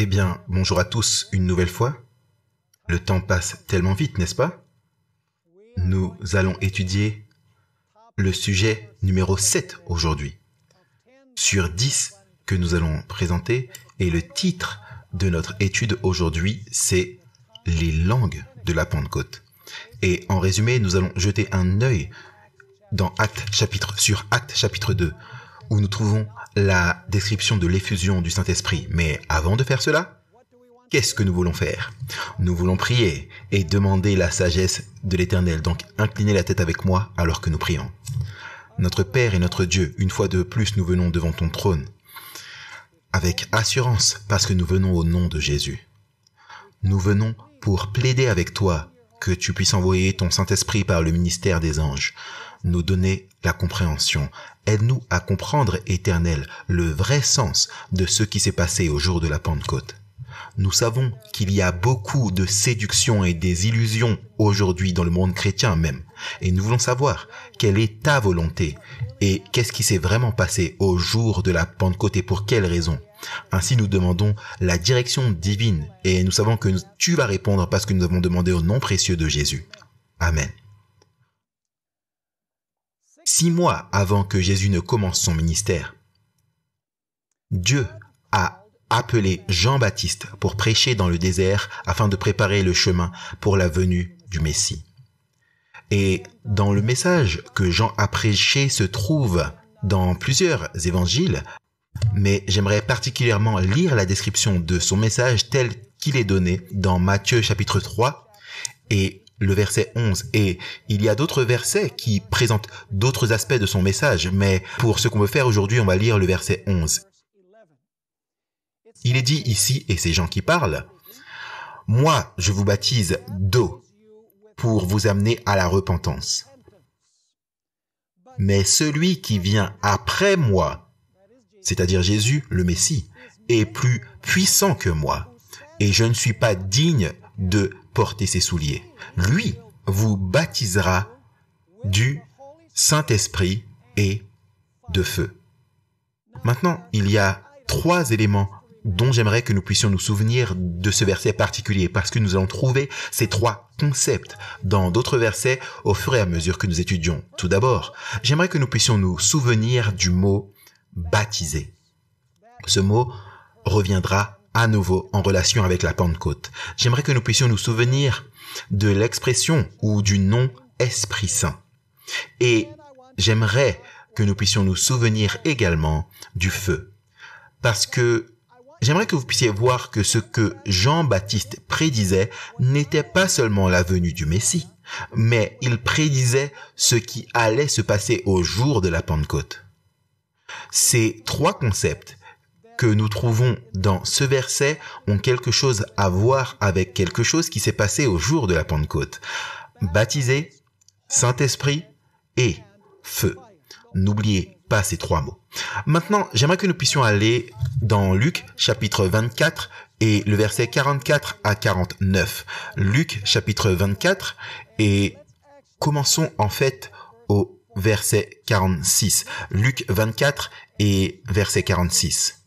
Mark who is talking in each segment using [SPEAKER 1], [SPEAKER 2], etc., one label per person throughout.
[SPEAKER 1] Eh bien, bonjour à tous une nouvelle fois. Le temps passe tellement vite, n'est-ce pas? Nous allons étudier le sujet numéro 7 aujourd'hui, sur 10 que nous allons présenter, et le titre de notre étude aujourd'hui, c'est « Les langues de la Pentecôte ». Et en résumé, nous allons jeter un œil sur Actes chapitre 2, où nous trouvons la description de l'effusion du Saint-Esprit. Mais avant de faire cela, qu'est-ce que nous voulons faire? Nous voulons prier et demander la sagesse de l'Éternel. Donc, inclinez la tête avec moi alors que nous prions. Notre Père et notre Dieu, une fois de plus, nous venons devant ton trône avec assurance parce que nous venons au nom de Jésus. Nous venons pour plaider avec toi que tu puisses envoyer ton Saint-Esprit par le ministère des anges, nous donner la compréhension. Aide-nous à comprendre, Éternel, le vrai sens de ce qui s'est passé au jour de la Pentecôte. Nous savons qu'il y a beaucoup de séduction et des illusions aujourd'hui dans le monde chrétien même. Et nous voulons savoir quelle est ta volonté et qu'est-ce qui s'est vraiment passé au jour de la Pentecôte et pour quelles raisons. Ainsi, nous demandons la direction divine et nous savons que tu vas répondre parce que nous avons demandé au nom précieux de Jésus. Amen. 6 mois avant que Jésus ne commence son ministère, Dieu a appelé Jean-Baptiste pour prêcher dans le désert afin de préparer le chemin pour la venue du Messie. Et dans le message que Jean a prêché se trouve dans plusieurs évangiles, mais j'aimerais particulièrement lire la description de son message tel qu'il est donné dans Matthieu chapitre 3 et le verset 11. Et il y a d'autres versets qui présentent d'autres aspects de son message, mais pour ce qu'on veut faire aujourd'hui, on va lire le verset 11. Il est dit ici, et c'est Jean qui parle, « Moi, je vous baptise d'eau pour vous amener à la repentance. Mais celui qui vient après moi, c'est-à-dire Jésus, le Messie, est plus puissant que moi, et je ne suis pas digne de porter ses souliers. Lui vous baptisera du Saint-Esprit et de feu. » Maintenant, il y a 3 éléments dont j'aimerais que nous puissions nous souvenir de ce verset particulier, parce que nous allons trouver ces 3 concepts dans d'autres versets au fur et à mesure que nous étudions. Tout d'abord, j'aimerais que nous puissions nous souvenir du mot « baptiser ». Ce mot reviendra à nouveau en relation avec la Pentecôte. J'aimerais que nous puissions nous souvenir de l'expression ou du nom Esprit Saint. Et j'aimerais que nous puissions nous souvenir également du feu. Parce que j'aimerais que vous puissiez voir que ce que Jean-Baptiste prédisait n'était pas seulement la venue du Messie, mais il prédisait ce qui allait se passer au jour de la Pentecôte. Ces 3 concepts que nous trouvons dans ce verset ont quelque chose à voir avec quelque chose qui s'est passé au jour de la Pentecôte. Baptisé, Saint-Esprit et feu. N'oubliez pas ces 3 mots. Maintenant, j'aimerais que nous puissions aller dans Luc chapitre 24 et le verset 44 à 49. Luc chapitre 24 et commençons en fait au verset 46. Luc 24 et verset 46.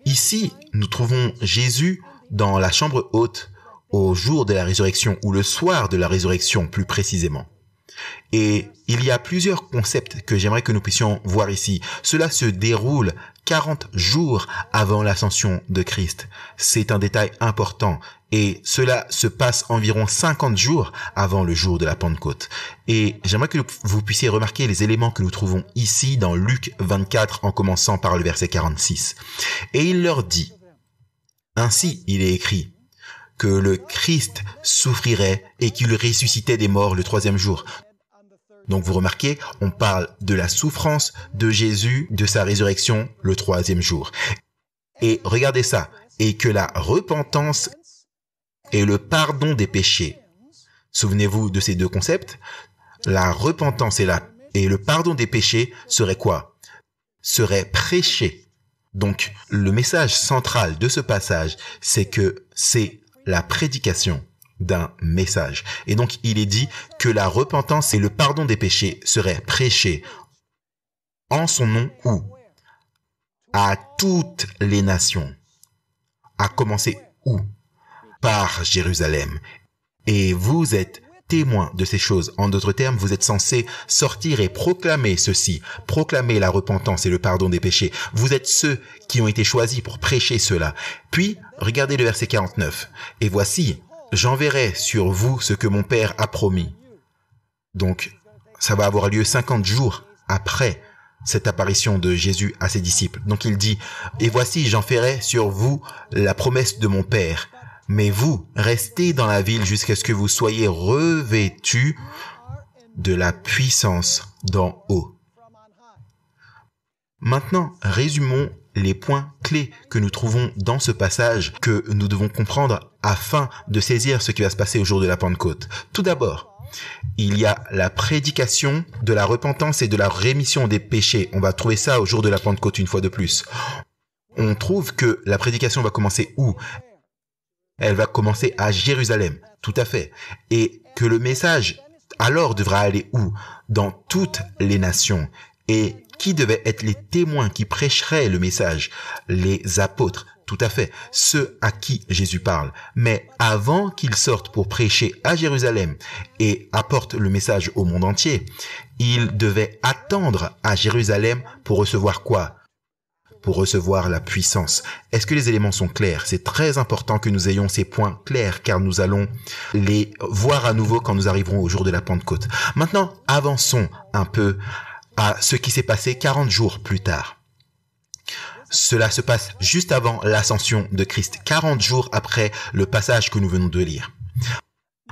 [SPEAKER 1] Ici, nous trouvons Jésus dans la chambre haute au jour de la résurrection ou le soir de la résurrection plus précisément. Et il y a plusieurs concepts que j'aimerais que nous puissions voir ici. Cela se déroule 40 jours avant l'ascension de Christ. C'est un détail important. Et cela se passe environ 50 jours avant le jour de la Pentecôte. Et j'aimerais que vous puissiez remarquer les éléments que nous trouvons ici dans Luc 24 en commençant par le verset 46. Et il leur dit, « Ainsi il est écrit, que le Christ souffrirait et qu'il ressuscitait des morts le 3e jour. » Donc vous remarquez, on parle de la souffrance de Jésus, de sa résurrection le 3e jour. Et regardez ça, et que la repentance et le pardon des péchés. Souvenez-vous de ces 2 concepts. La repentance et le pardon des péchés serait quoi? Serait prêché. Donc le message central de ce passage, c'est que c'est la prédication d'un message. Et donc, il est dit que la repentance et le pardon des péchés seraient prêchés en son nom où? À toutes les nations. a commencé où? Par Jérusalem. Et vous êtes témoin de ces choses. En d'autres termes, vous êtes censés sortir et proclamer ceci, proclamer la repentance et le pardon des péchés. Vous êtes ceux qui ont été choisis pour prêcher cela. Puis, regardez le verset 49. Et voici, j'enverrai sur vous ce que mon Père a promis. Donc, ça va avoir lieu 50 jours après cette apparition de Jésus à ses disciples. Donc il dit, et voici, j'en ferai sur vous la promesse de mon Père. Mais vous, restez dans la ville jusqu'à ce que vous soyez revêtus de la puissance d'en haut. Maintenant, résumons les points clés que nous trouvons dans ce passage que nous devons comprendre afin de saisir ce qui va se passer au jour de la Pentecôte. Tout d'abord, il y a la prédication de la repentance et de la rémission des péchés. On va trouver ça au jour de la Pentecôte une fois de plus. On trouve que la prédication va commencer où? Elle va commencer à Jérusalem, tout à fait. Et que le message, alors, devra aller où? Dans toutes les nations. Et qui devaient être les témoins qui prêcheraient le message? Les apôtres, tout à fait, ceux à qui Jésus parle. Mais avant qu'ils sortent pour prêcher à Jérusalem et apportent le message au monde entier, ils devaient attendre à Jérusalem pour recevoir quoi? Pour recevoir la puissance. Est-ce que les éléments sont clairs? C'est très important que nous ayons ces points clairs car nous allons les voir à nouveau quand nous arriverons au jour de la Pentecôte. Maintenant, avançons un peu à ce qui s'est passé 40 jours plus tard. Cela se passe juste avant l'ascension de Christ, 40 jours après le passage que nous venons de lire.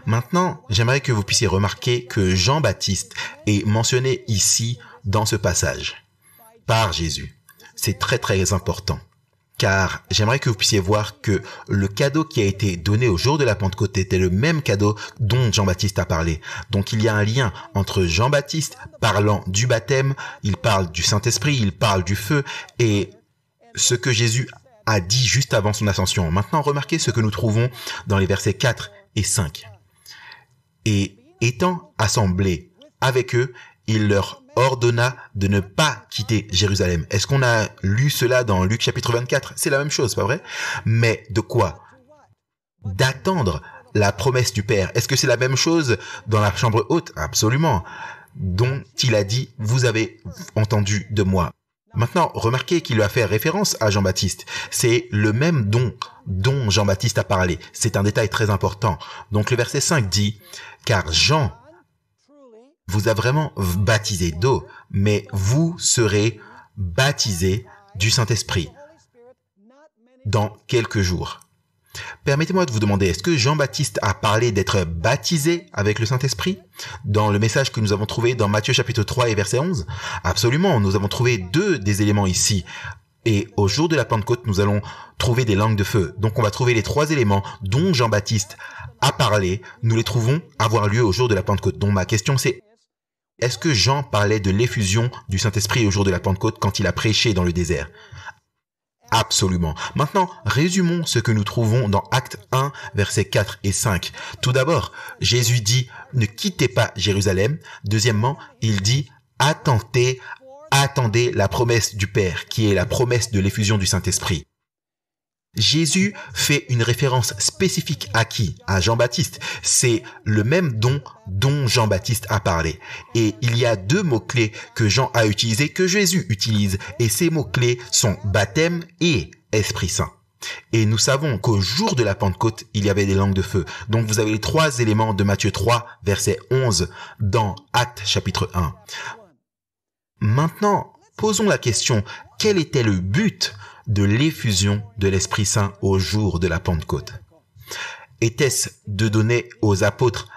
[SPEAKER 1] Maintenant, j'aimerais que vous puissiez remarquer que Jean-Baptiste est mentionné ici dans ce passage par Jésus. C'est très très important, car j'aimerais que vous puissiez voir que le cadeau qui a été donné au jour de la Pentecôte était le même cadeau dont Jean-Baptiste a parlé. Donc il y a un lien entre Jean-Baptiste parlant du baptême, il parle du Saint-Esprit, il parle du feu, et ce que Jésus a dit juste avant son ascension. Maintenant, remarquez ce que nous trouvons dans les versets 4 et 5. Et étant assemblés avec eux, il leur ordonna de ne pas quitter Jérusalem. Est-ce qu'on a lu cela dans Luc chapitre 24? C'est la même chose, pas vrai? Mais de quoi? D'attendre la promesse du Père. Est-ce que c'est la même chose dans la chambre haute? Absolument. Dont il a dit, vous avez entendu de moi. Maintenant, remarquez qu'il a fait référence à Jean-Baptiste. C'est le même don dont Jean-Baptiste a parlé. C'est un détail très important. Donc le verset 5 dit, car Jean vous a vraiment baptisé d'eau, mais vous serez baptisés du Saint-Esprit dans quelques jours. Permettez-moi de vous demander, est-ce que Jean-Baptiste a parlé d'être baptisé avec le Saint-Esprit dans le message que nous avons trouvé dans Matthieu chapitre 3 et verset 11? Absolument, nous avons trouvé deux des éléments ici. Et au jour de la Pentecôte, nous allons trouver des langues de feu. Donc on va trouver les trois éléments dont Jean-Baptiste a parlé. Nous les trouvons avoir lieu au jour de la Pentecôte. Donc ma question c'est, est-ce que Jean parlait de l'effusion du Saint-Esprit au jour de la Pentecôte quand il a prêché dans le désert? Absolument. Maintenant, résumons ce que nous trouvons dans Actes 1, versets 4 et 5. Tout d'abord, Jésus dit, ne quittez pas Jérusalem. Deuxièmement, il dit, attendez la promesse du Père, qui est la promesse de l'effusion du Saint-Esprit. Jésus fait une référence spécifique à qui? À Jean-Baptiste. C'est le même don dont Jean-Baptiste a parlé. Et il y a deux mots-clés que Jean a utilisés, que Jésus utilise. Et ces mots-clés sont baptême et Esprit Saint. Et nous savons qu'au jour de la Pentecôte, il y avait des langues de feu. Donc vous avez les trois éléments de Matthieu 3, verset 11, dans Actes chapitre 1. Maintenant, posons la question, quel était le but de l'effusion de l'Esprit Saint au jour de la Pentecôte? Était-ce de donner aux apôtres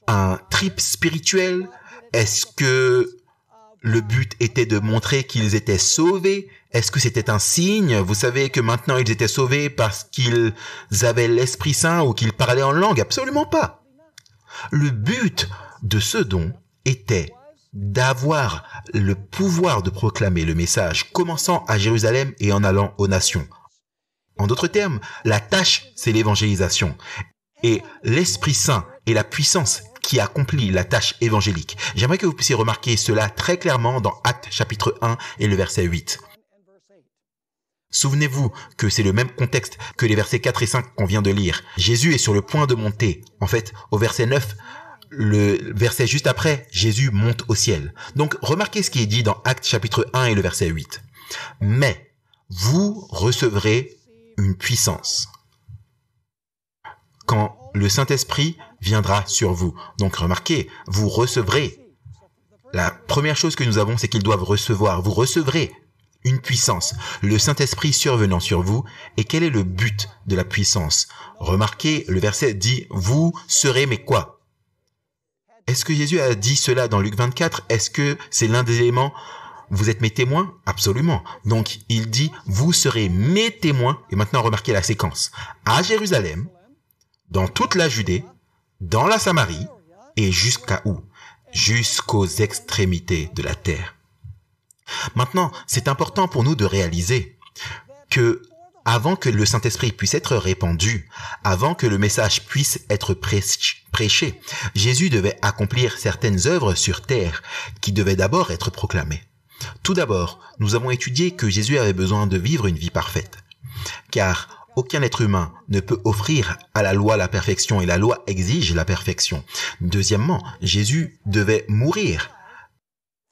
[SPEAKER 1] un trip spirituel? Est-ce que le but était de montrer qu'ils étaient sauvés? Est-ce que c'était un signe? Vous savez que maintenant ils étaient sauvés parce qu'ils avaient l'Esprit Saint ou qu'ils parlaient en langue? Absolument pas. Le but de ce don était d'avoir le pouvoir de proclamer le message, commençant à Jérusalem et en allant aux nations. En d'autres termes, la tâche, c'est l'évangélisation. Et l'Esprit Saint est la puissance qui accomplit la tâche évangélique. J'aimerais que vous puissiez remarquer cela très clairement dans Actes chapitre 1 et le verset 8. Souvenez-vous que c'est le même contexte que les versets 4 et 5 qu'on vient de lire. Jésus est sur le point de monter. En fait, au verset 9, le verset juste après, Jésus monte au ciel. Donc, remarquez ce qui est dit dans Actes chapitre 1 et le verset 8. Mais vous recevrez une puissance quand le Saint-Esprit viendra sur vous. Donc, remarquez, vous recevrez. La première chose que nous avons, c'est qu'ils doivent recevoir. Vous recevrez une puissance, le Saint-Esprit survenant sur vous. Et quel est le but de la puissance? Remarquez, le verset dit, vous serez mes quoi? Est-ce que Jésus a dit cela dans Luc 24? Est-ce que c'est l'un des éléments? Vous êtes mes témoins? Absolument. Donc, il dit, vous serez mes témoins. Et maintenant, remarquez la séquence. À Jérusalem, dans toute la Judée, dans la Samarie, et jusqu'à où? Jusqu'aux extrémités de la terre. Maintenant, c'est important pour nous de réaliser que avant que le Saint-Esprit puisse être répandu, avant que le message puisse être prêché, Jésus devait accomplir certaines œuvres sur terre qui devaient d'abord être proclamées. Tout d'abord, nous avons étudié que Jésus avait besoin de vivre une vie parfaite, car aucun être humain ne peut offrir à la loi la perfection et la loi exige la perfection. Deuxièmement, Jésus devait mourir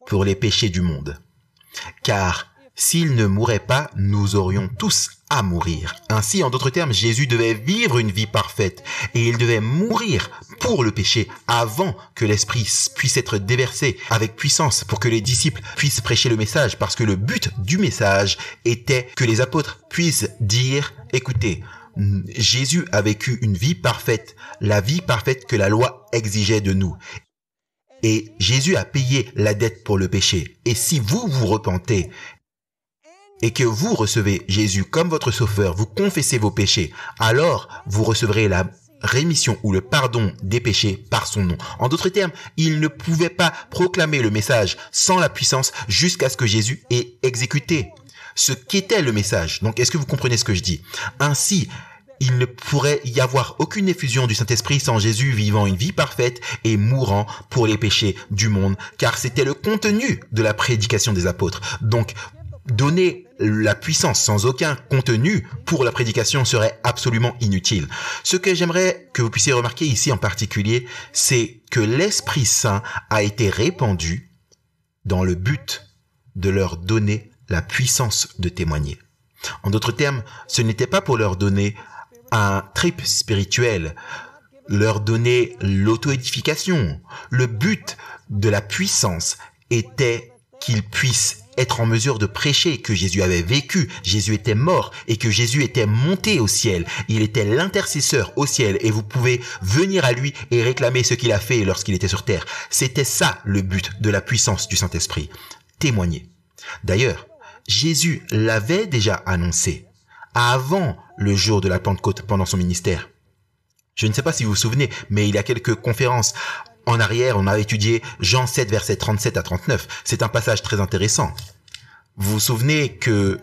[SPEAKER 1] pour les péchés du monde, car s'il ne mourait pas, nous aurions tous à mourir. Ainsi, en d'autres termes, Jésus devait vivre une vie parfaite et il devait mourir pour le péché avant que l'Esprit puisse être déversé avec puissance pour que les disciples puissent prêcher le message, parce que le but du message était que les apôtres puissent dire, écoutez, Jésus a vécu une vie parfaite, la vie parfaite que la loi exigeait de nous. Et Jésus a payé la dette pour le péché. Et si vous vous repentez et que vous recevez Jésus comme votre sauveur, vous confessez vos péchés, alors vous recevrez la rémission ou le pardon des péchés par son nom. En d'autres termes, il ne pouvait pas proclamer le message sans la puissance jusqu'à ce que Jésus ait exécuté ce qu'était le message. Donc, est-ce que vous comprenez ce que je dis? Ainsi, il ne pourrait y avoir aucune effusion du Saint-Esprit sans Jésus vivant une vie parfaite et mourant pour les péchés du monde, car c'était le contenu de la prédication des apôtres. Donc, donner la puissance sans aucun contenu pour la prédication serait absolument inutile. Ce que j'aimerais que vous puissiez remarquer ici en particulier, c'est que l'Esprit Saint a été répandu dans le but de leur donner la puissance de témoigner. En d'autres termes, ce n'était pas pour leur donner un trip spirituel, leur donner l'auto-édification. Le but de la puissance était qu'ils puissent être en mesure de prêcher que Jésus avait vécu, Jésus était mort et que Jésus était monté au ciel. Il était l'intercesseur au ciel et vous pouvez venir à lui et réclamer ce qu'il a fait lorsqu'il était sur terre. C'était ça le but de la puissance du Saint-Esprit. Témoigner. D'ailleurs, Jésus l'avait déjà annoncé avant le jour de la Pentecôte pendant son ministère. Je ne sais pas si vous vous souvenez, mais il y a quelques conférences en arrière, on a étudié Jean 7, versets 37 à 39. C'est un passage très intéressant. Vous vous souvenez que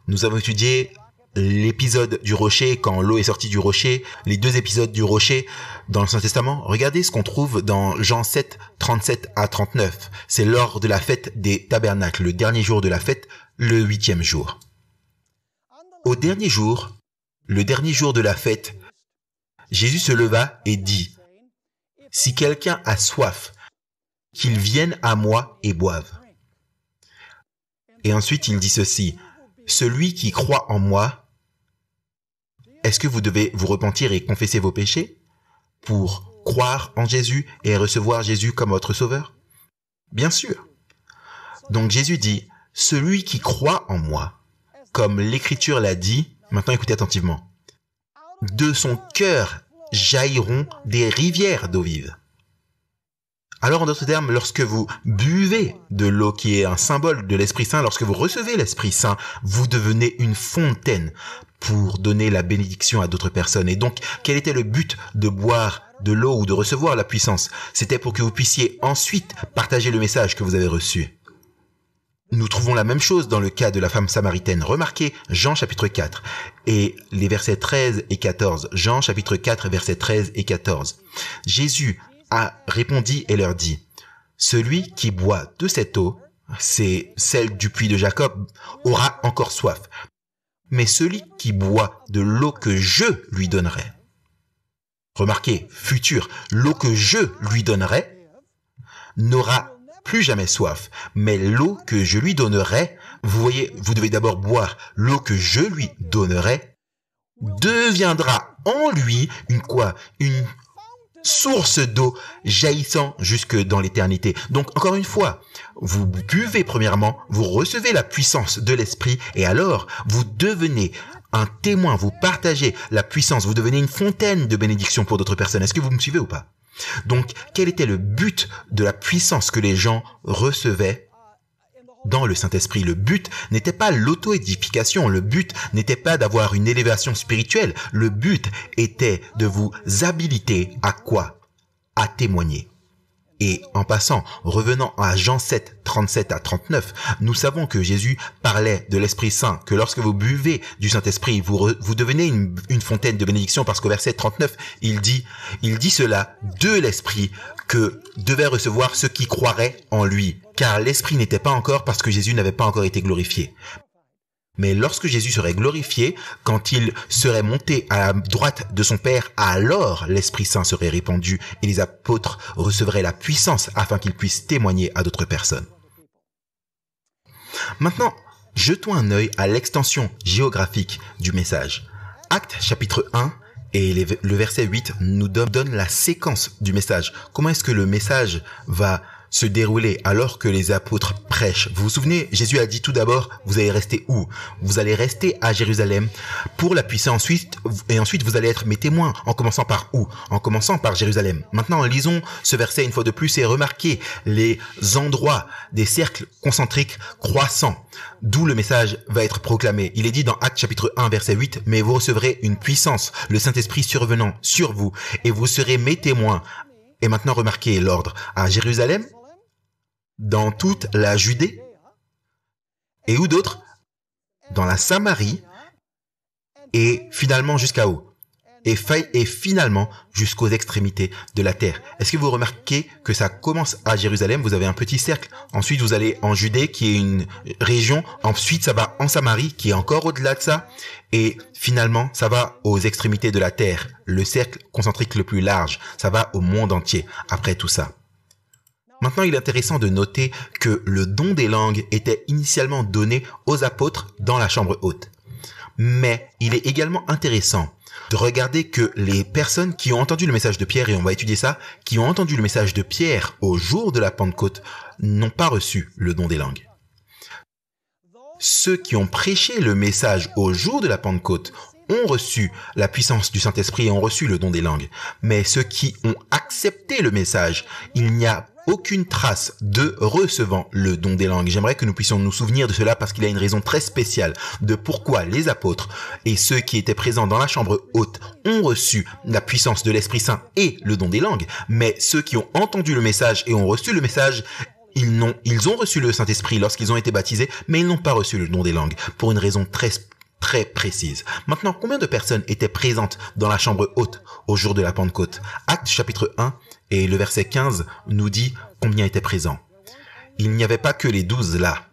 [SPEAKER 1] nous avons étudié l'épisode du rocher, quand l'eau est sortie du rocher, les deux épisodes du rocher dans l'Ancien Testament. Regardez ce qu'on trouve dans Jean 7, 37 à 39. C'est lors de la fête des tabernacles, le dernier jour de la fête, le 8e jour. Au dernier jour, le dernier jour de la fête, Jésus se leva et dit: « Si quelqu'un a soif, qu'il vienne à moi et boive. » Et ensuite, il dit ceci: « Celui qui croit en moi, est-ce que vous devez vous repentir et confesser vos péchés pour croire en Jésus et recevoir Jésus comme votre sauveur? » Bien sûr. Donc Jésus dit: « Celui qui croit en moi, comme l'Écriture l'a dit, maintenant écoutez attentivement, de son cœur jailliront des rivières d'eau vive. » Alors, en d'autres termes, lorsque vous buvez de l'eau qui est un symbole de l'Esprit Saint, lorsque vous recevez l'Esprit Saint, vous devenez une fontaine pour donner la bénédiction à d'autres personnes. Et donc, quel était le but de boire de l'eau ou de recevoir la puissance? C'était pour que vous puissiez ensuite partager le message que vous avez reçu. Nous trouvons la même chose dans le cas de la femme samaritaine. Remarquez Jean chapitre 4 et les versets 13 et 14. Jean chapitre 4 versets 13 et 14. Jésus a répondu et leur dit: « Celui qui boit de cette eau, c'est celle du puits de Jacob, aura encore soif. mais celui qui boit de l'eau que je lui donnerai. Remarquez, futur, l'eau que je lui donnerai n'aura plus jamais soif, mais l'eau que je lui donnerai, vous voyez, vous devez d'abord boire l'eau que je lui donnerai, deviendra en lui une source d'eau jaillissant jusque dans l'éternité. Donc, encore une fois, vous buvez premièrement, vous recevez la puissance de l'Esprit et alors vous devenez un témoin, vous partagez la puissance, vous devenez une fontaine de bénédiction pour d'autres personnes. Est-ce que vous me suivez ou pas? Donc, quel était le but de la puissance que les gens recevaient dans le Saint-Esprit? Le but n'était pas l'auto-édification, le but n'était pas d'avoir une élévation spirituelle, le but était de vous habiliter à quoi? À témoigner. Et en passant, revenant à Jean 7, 37 à 39, nous savons que Jésus parlait de l'Esprit Saint, que lorsque vous buvez du Saint-Esprit, vous devenez une fontaine de bénédiction, parce qu'au verset 39, il dit cela de l'Esprit que devaient recevoir ceux qui croiraient en lui, car l'Esprit n'était pas encore parce que Jésus n'avait pas encore été glorifié. Mais lorsque Jésus serait glorifié, quand il serait monté à la droite de son Père, alors l'Esprit Saint serait répandu et les apôtres recevraient la puissance afin qu'ils puissent témoigner à d'autres personnes. Maintenant, jetons un œil à l'extension géographique du message. Actes chapitre 1 et le verset 8 nous donne la séquence du message. Comment est-ce que le message va se dérouler alors que les apôtres prêchent? Vous vous souvenez, Jésus a dit tout d'abord, vous allez rester où? Vous allez rester à Jérusalem pour la puissance et ensuite vous allez être mes témoins, en commençant par où? En commençant par Jérusalem. Maintenant, lisons ce verset une fois de plus et remarquez les endroits des cercles concentriques croissants, d'où le message va être proclamé. Il est dit dans Actes chapitre 1 verset 8, mais vous recevrez une puissance, le Saint-Esprit survenant sur vous et vous serez mes témoins. Et maintenant, remarquez l'ordre. À Jérusalem, dans toute la Judée, et où d'autres? Dans la Samarie, et finalement jusqu'à où? Et finalement jusqu'aux extrémités de la terre. Est-ce que vous remarquez que ça commence à Jérusalem? Vous avez un petit cercle. Ensuite, vous allez en Judée, qui est une région. Ensuite, ça va en Samarie, qui est encore au-delà de ça. Et finalement, ça va aux extrémités de la terre. Le cercle concentrique le plus large. Ça va au monde entier après tout ça. Maintenant, il est intéressant de noter que le don des langues était initialement donné aux apôtres dans la chambre haute. Mais il est également intéressant de regarder que les personnes qui ont entendu le message de Pierre, et on va étudier ça, qui ont entendu le message de Pierre au jour de la Pentecôte, n'ont pas reçu le don des langues. Ceux qui ont prêché le message au jour de la Pentecôte ont reçu la puissance du Saint-Esprit et ont reçu le don des langues. Mais ceux qui ont accepté le message, il n'y a aucune trace de recevant le don des langues. J'aimerais que nous puissions nous souvenir de cela parce qu'il y a une raison très spéciale de pourquoi les apôtres et ceux qui étaient présents dans la chambre haute ont reçu la puissance de l'Esprit Saint et le don des langues. Mais ceux qui ont entendu le message et ont reçu le message, ils ont reçu le Saint-Esprit lorsqu'ils ont été baptisés, mais ils n'ont pas reçu le don des langues pour une raison très précise. Maintenant, combien de personnes étaient présentes dans la chambre haute au jour de la Pentecôte? Actes chapitre 1 et le verset 15 nous dit combien étaient présents. Il n'y avait pas que les 12 là.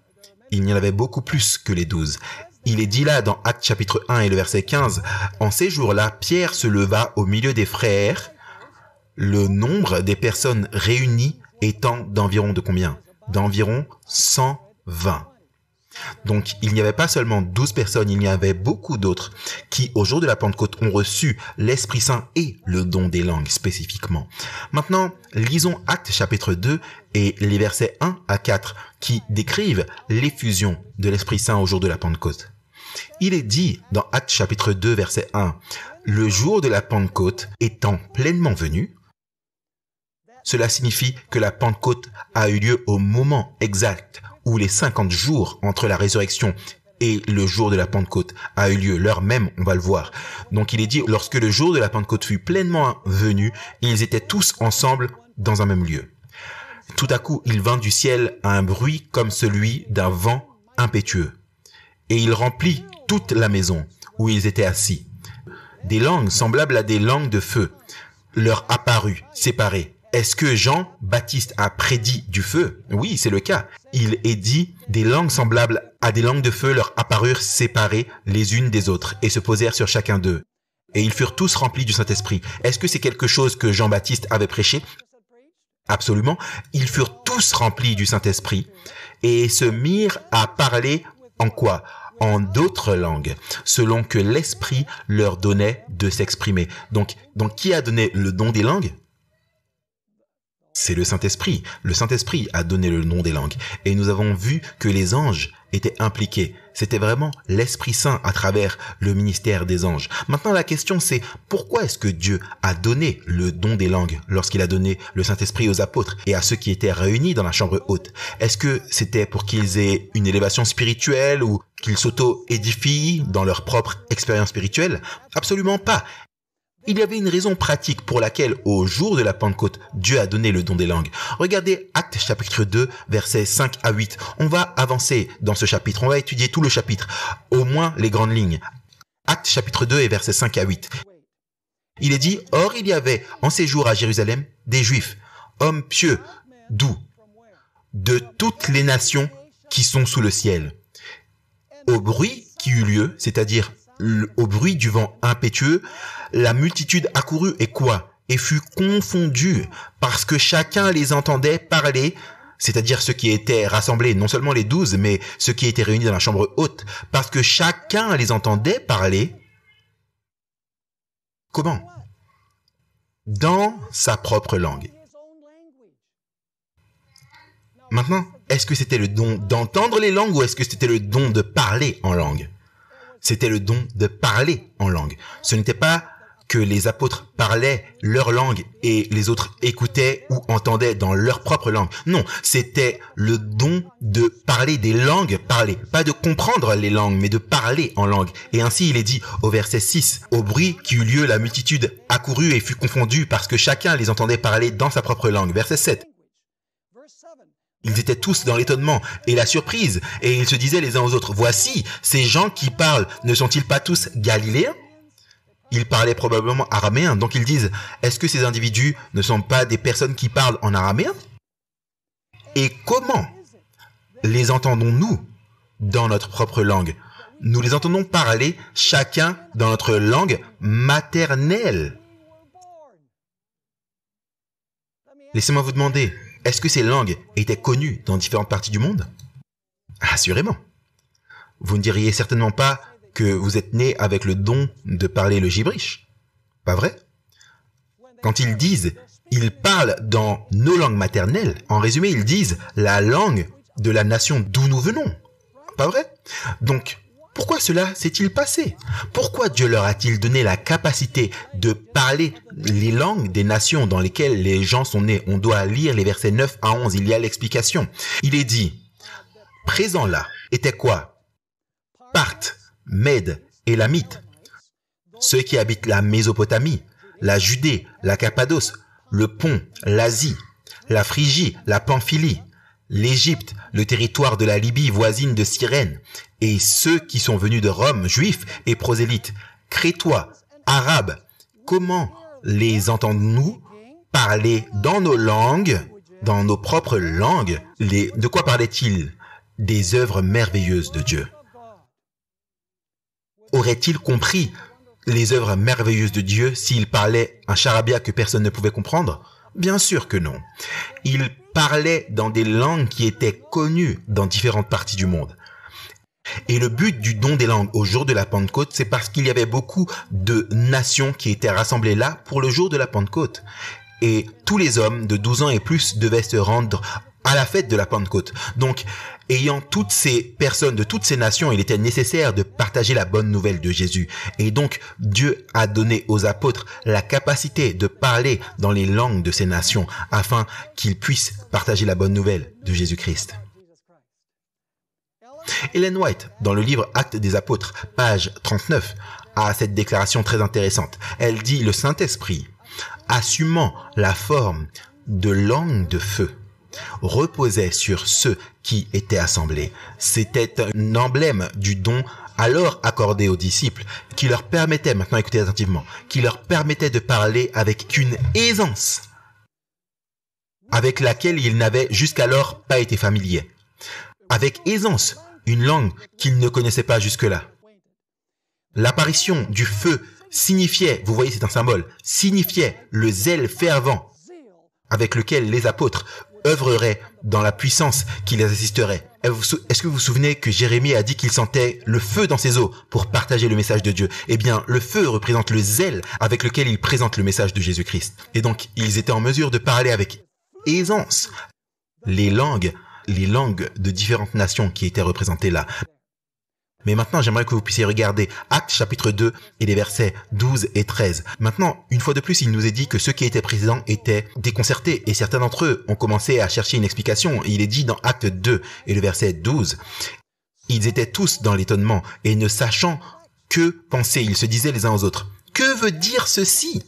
[SPEAKER 1] Il y en avait beaucoup plus que les 12. Il est dit là dans Actes chapitre 1 et le verset 15, en ces jours-là, Pierre se leva au milieu des frères, le nombre des personnes réunies étant d'environ de combien? D'environ 120. Donc, il n'y avait pas seulement 12 personnes, il y avait beaucoup d'autres qui, au jour de la Pentecôte, ont reçu l'Esprit Saint et le don des langues spécifiquement. Maintenant, lisons Actes chapitre 2 et les versets 1 à 4 qui décrivent l'effusion de l'Esprit Saint au jour de la Pentecôte. Il est dit dans Actes chapitre 2 verset 1, « Le jour de la Pentecôte étant pleinement venu », cela signifie que la Pentecôte a eu lieu au moment exact où les 50 jours entre la résurrection et le jour de la Pentecôte a eu lieu, l'heure même, on va le voir. Donc il est dit, lorsque le jour de la Pentecôte fut pleinement venu, ils étaient tous ensemble dans un même lieu. Tout à coup, il vint du ciel un bruit comme celui d'un vent impétueux. Et il remplit toute la maison où ils étaient assis. Des langues semblables à des langues de feu leur apparut, séparées. Est-ce que Jean-Baptiste a prédit du feu? Oui, c'est le cas. Il est dit des langues semblables à des langues de feu leur apparurent séparées les unes des autres et se posèrent sur chacun d'eux. Et ils furent tous remplis du Saint-Esprit. Est-ce que c'est quelque chose que Jean-Baptiste avait prêché? Absolument. Ils furent tous remplis du Saint-Esprit et se mirent à parler en quoi? En d'autres langues, selon que l'Esprit leur donnait de s'exprimer. Donc, qui a donné le don des langues? C'est le Saint-Esprit. Le Saint-Esprit a donné le nom des langues. Et nous avons vu que les anges étaient impliqués. C'était vraiment l'Esprit Saint à travers le ministère des anges. Maintenant, la question c'est, pourquoi est-ce que Dieu a donné le don des langues lorsqu'il a donné le Saint-Esprit aux apôtres et à ceux qui étaient réunis dans la chambre haute? Est-ce que c'était pour qu'ils aient une élévation spirituelle ou qu'ils s'auto-édifient dans leur propre expérience spirituelle? Absolument pas. Il y avait une raison pratique pour laquelle, au jour de la Pentecôte, Dieu a donné le don des langues. Regardez Actes chapitre 2, versets 5 à 8. On va avancer dans ce chapitre. On va étudier tout le chapitre, au moins les grandes lignes. Actes chapitre 2 et versets 5 à 8. Il est dit, « Or il y avait en séjour à Jérusalem des Juifs, hommes pieux, doux, de toutes les nations qui sont sous le ciel. Au bruit qui eut lieu, c'est-à-dire au bruit du vent impétueux, la multitude accourut et quoi? Et fut confondue, parce que chacun les entendait parler, c'est-à-dire ceux qui étaient rassemblés, non seulement les 12, mais ceux qui étaient réunis dans la chambre haute, parce que chacun les entendait parler. Comment? Dans sa propre langue. Maintenant, est-ce que c'était le don d'entendre les langues ou est-ce que c'était le don de parler en langue? C'était le don de parler en langue. Ce n'était pas que les apôtres parlaient leur langue et les autres écoutaient ou entendaient dans leur propre langue. Non, c'était le don de parler des langues parlées. Pas de comprendre les langues, mais de parler en langue. Et ainsi, il est dit au verset 6, « Au bruit qui eut lieu, la multitude accourut et fut confondue parce que chacun les entendait parler dans sa propre langue. » Verset 7. Ils étaient tous dans l'étonnement et la surprise, et ils se disaient les uns aux autres, « Voici, ces gens qui parlent, ne sont-ils pas tous galiléens ?» Ils parlaient probablement araméen, donc ils disent, « Est-ce que ces individus ne sont pas des personnes qui parlent en araméen ?» Et comment les entendons-nous dans notre propre langue? Nous les entendons parler chacun dans notre langue maternelle. Laissez-moi vous demander, est-ce que ces langues étaient connues dans différentes parties du monde? Assurément. Vous ne diriez certainement pas que vous êtes né avec le don de parler le gibriche. Pas vrai? Quand ils disent « ils parlent dans nos langues maternelles », en résumé, ils disent la langue de la nation d'où nous venons. Pas vrai? Donc, pourquoi cela s'est-il passé? Pourquoi Dieu leur a-t-il donné la capacité de parler les langues des nations dans lesquelles les gens sont nés? On doit lire les versets 9 à 11, il y a l'explication. Il est dit, présent là, était quoi? Parthes, Mèdes, Élamites, ceux qui habitent la Mésopotamie, la Judée, la Cappadoce, le Pont, l'Asie, la Phrygie, la Pamphylie, l'Égypte, le territoire de la Libye voisine de Cyrène, et ceux qui sont venus de Rome, juifs et prosélytes, crétois, arabes, comment les entendons-nous parler dans nos langues, dans nos propres langues? De quoi parlaient-ils? Des œuvres merveilleuses de Dieu. Aurait-il compris les œuvres merveilleuses de Dieu s'il parlait un charabia que personne ne pouvait comprendre? Bien sûr que non. Il parlait dans des langues qui étaient connues dans différentes parties du monde. Et le but du don des langues au jour de la Pentecôte, c'est parce qu'il y avait beaucoup de nations qui étaient rassemblées là pour le jour de la Pentecôte. Et tous les hommes de 12 ans et plus devaient se rendre à la fête de la Pentecôte. Donc, ayant toutes ces personnes de toutes ces nations, il était nécessaire de partager la bonne nouvelle de Jésus. Et donc, Dieu a donné aux apôtres la capacité de parler dans les langues de ces nations afin qu'ils puissent partager la bonne nouvelle de Jésus-Christ. Ellen White, dans le livre Actes des Apôtres, page 39, a cette déclaration très intéressante. Elle dit « Le Saint-Esprit, assumant la forme de langue de feu, reposait sur ceux qui étaient assemblés. C'était un emblème du don alors accordé aux disciples qui leur permettait, maintenant écoutez attentivement, qui leur permettait de parler avec une aisance avec laquelle ils n'avaient jusqu'alors pas été familiers. Avec aisance, une langue qu'il ne connaissait pas jusque-là. L'apparition du feu signifiait, vous voyez c'est un symbole, signifiait le zèle fervent avec lequel les apôtres œuvreraient dans la puissance qui les assisterait. Est-ce que vous vous souvenez que Jérémie a dit qu'il sentait le feu dans ses os pour partager le message de Dieu? Eh bien, le feu représente le zèle avec lequel il présente le message de Jésus-Christ. Et donc, ils étaient en mesure de parler avec aisance les langues de différentes nations qui étaient représentées là. Mais maintenant, j'aimerais que vous puissiez regarder Actes chapitre 2 et les versets 12 et 13. Maintenant, une fois de plus, il nous est dit que ceux qui étaient présents étaient déconcertés et certains d'entre eux ont commencé à chercher une explication. Il est dit dans Actes 2 et le verset 12, ils étaient tous dans l'étonnement et ne sachant que penser, ils se disaient les uns aux autres, « Que veut dire ceci ?»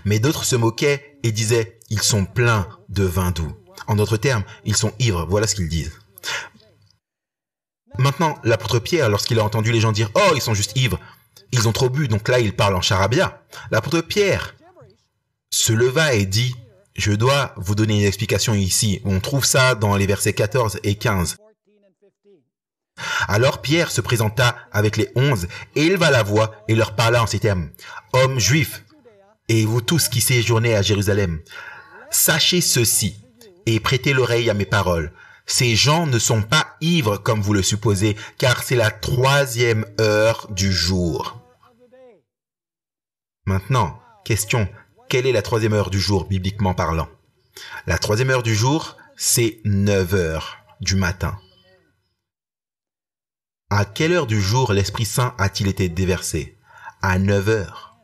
[SPEAKER 1] Mais d'autres se moquaient et disaient, « Ils sont pleins de vin doux. » En d'autres termes, ils sont ivres, voilà ce qu'ils disent. Maintenant, l'apôtre Pierre, lorsqu'il a entendu les gens dire « Oh, ils sont juste ivres, ils ont trop bu, donc là, ils parlent en charabia », l'apôtre Pierre se leva et dit « Je dois vous donner une explication ici. » On trouve ça dans les versets 14 et 15. Alors Pierre se présenta avec les 11, éleva la voix et leur parla en ces termes. « Hommes juifs, et vous tous qui séjournez à Jérusalem, sachez ceci et prêtez l'oreille à mes paroles. Ces gens ne sont pas ivres comme vous le supposez, car c'est la 3e heure du jour. » Maintenant, question, quelle est la 3e heure du jour, bibliquement parlant? La 3e heure du jour, c'est 9 heures du matin. À quelle heure du jour l'Esprit Saint a-t-il été déversé? À 9 heures.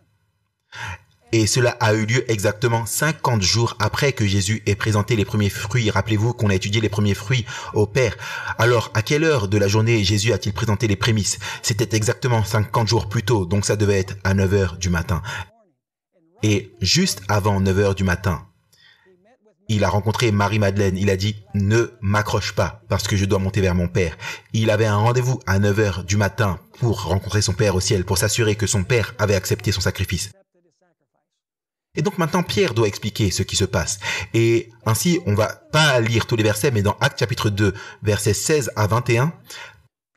[SPEAKER 1] Et cela a eu lieu exactement 50 jours après que Jésus ait présenté les premiers fruits. Rappelez-vous qu'on a étudié les premiers fruits au Père. Alors, à quelle heure de la journée Jésus a-t-il présenté les prémices? C'était exactement 50 jours plus tôt, donc ça devait être à 9 heures du matin. Et juste avant 9 heures du matin, il a rencontré Marie-Madeleine. Il a dit « Ne m'accroche pas parce que je dois monter vers mon Père ». Il avait un rendez-vous à 9 heures du matin pour rencontrer son Père au ciel, pour s'assurer que son Père avait accepté son sacrifice. Et donc maintenant, Pierre doit expliquer ce qui se passe. Et ainsi, on va pas lire tous les versets, mais dans Actes chapitre 2, versets 16 à 21,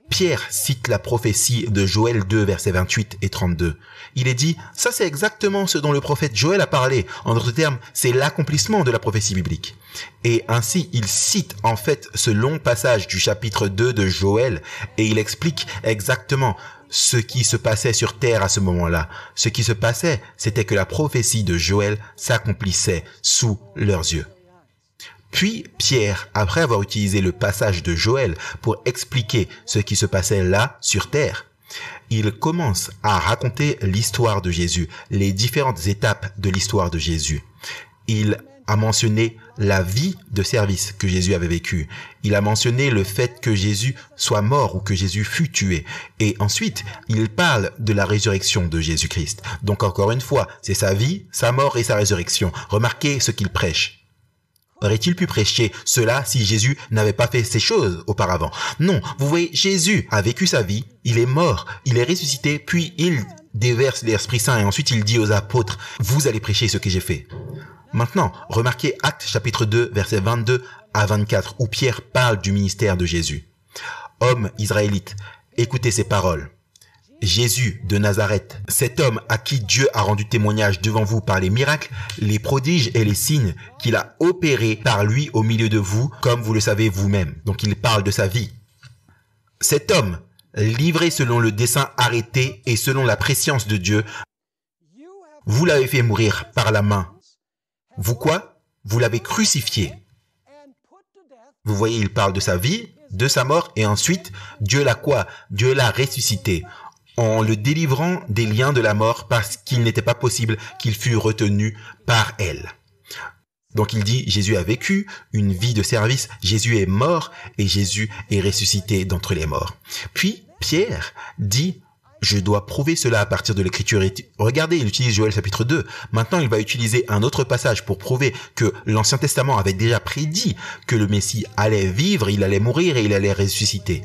[SPEAKER 1] Pierre cite la prophétie de Joël 2, versets 28 et 32. Il est dit, ça c'est exactement ce dont le prophète Joël a parlé. En d'autres termes, c'est l'accomplissement de la prophétie biblique. Et ainsi, il cite en fait ce long passage du chapitre 2 de Joël et il explique exactement ce qui se passait sur terre à ce moment-là. Ce qui se passait, c'était que la prophétie de Joël s'accomplissait sous leurs yeux. Puis Pierre, après avoir utilisé le passage de Joël pour expliquer ce qui se passait là sur terre, il commence à raconter l'histoire de Jésus, les différentes étapes de l'histoire de Jésus. Il a mentionné la vie de service que Jésus avait vécue. Il a mentionné le fait que Jésus soit mort ou que Jésus fut tué. Et ensuite, il parle de la résurrection de Jésus-Christ. Donc encore une fois, c'est sa vie, sa mort et sa résurrection. Remarquez ce qu'il prêche. Aurait-il pu prêcher cela si Jésus n'avait pas fait ces choses auparavant? Non, vous voyez, Jésus a vécu sa vie, il est mort, il est ressuscité, puis il déverse l'Esprit Saint et ensuite il dit aux apôtres, vous allez prêcher ce que j'ai fait. Maintenant, remarquez Actes chapitre 2, versets 22 à 24, où Pierre parle du ministère de Jésus. Hommes israélites, écoutez ces paroles. Jésus de Nazareth, cet homme à qui Dieu a rendu témoignage devant vous par les miracles, les prodiges et les signes qu'il a opérés par lui au milieu de vous, comme vous le savez vous-même. Donc il parle de sa vie. Cet homme, livré selon le dessein arrêté et selon la prescience de Dieu, vous l'avez fait mourir par la main. Vous quoi? Vous l'avez crucifié. Vous voyez, il parle de sa vie, de sa mort, et ensuite, Dieu l'a quoi? Dieu l'a ressuscité, en le délivrant des liens de la mort parce qu'il n'était pas possible qu'il fût retenu par elle. Donc il dit, Jésus a vécu une vie de service, Jésus est mort et Jésus est ressuscité d'entre les morts. Puis Pierre dit, je dois prouver cela à partir de l'écriture. Regardez, il utilise Joël chapitre 2. Maintenant, il va utiliser un autre passage pour prouver que l'Ancien Testament avait déjà prédit que le Messie allait vivre, il allait mourir et il allait ressusciter.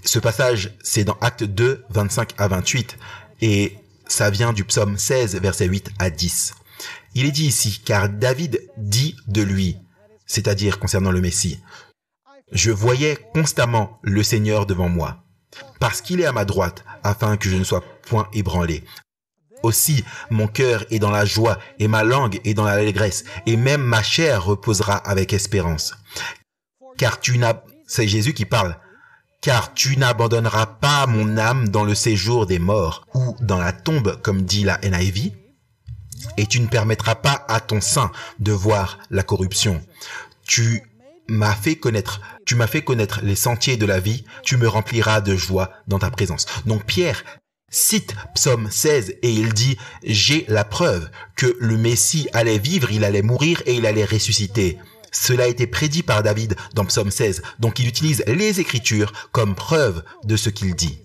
[SPEAKER 1] Ce passage, c'est dans Actes 2, 25 à 28. Et ça vient du psaume 16, versets 8 à 10. Il est dit ici, car David dit de lui, c'est-à-dire concernant le Messie, Je voyais constamment le Seigneur devant moi, parce qu'il est à ma droite, afin que je ne sois point ébranlé. Aussi, mon cœur est dans la joie, et ma langue est dans l'allégresse, et même ma chair reposera avec espérance. Car c'est Jésus qui parle. Car tu n'abandonneras pas mon âme dans le séjour des morts, ou dans la tombe, comme dit la NIV, et tu ne permettras pas à ton sein de voir la corruption. Tu m'as fait connaître les sentiers de la vie, tu me rempliras de joie dans ta présence. Donc Pierre cite Psaume 16 et il dit « J'ai la preuve que le Messie allait vivre, il allait mourir et il allait ressusciter ». Cela a été prédit par David dans Psaume 16, donc il utilise les Écritures comme preuve de ce qu'il dit.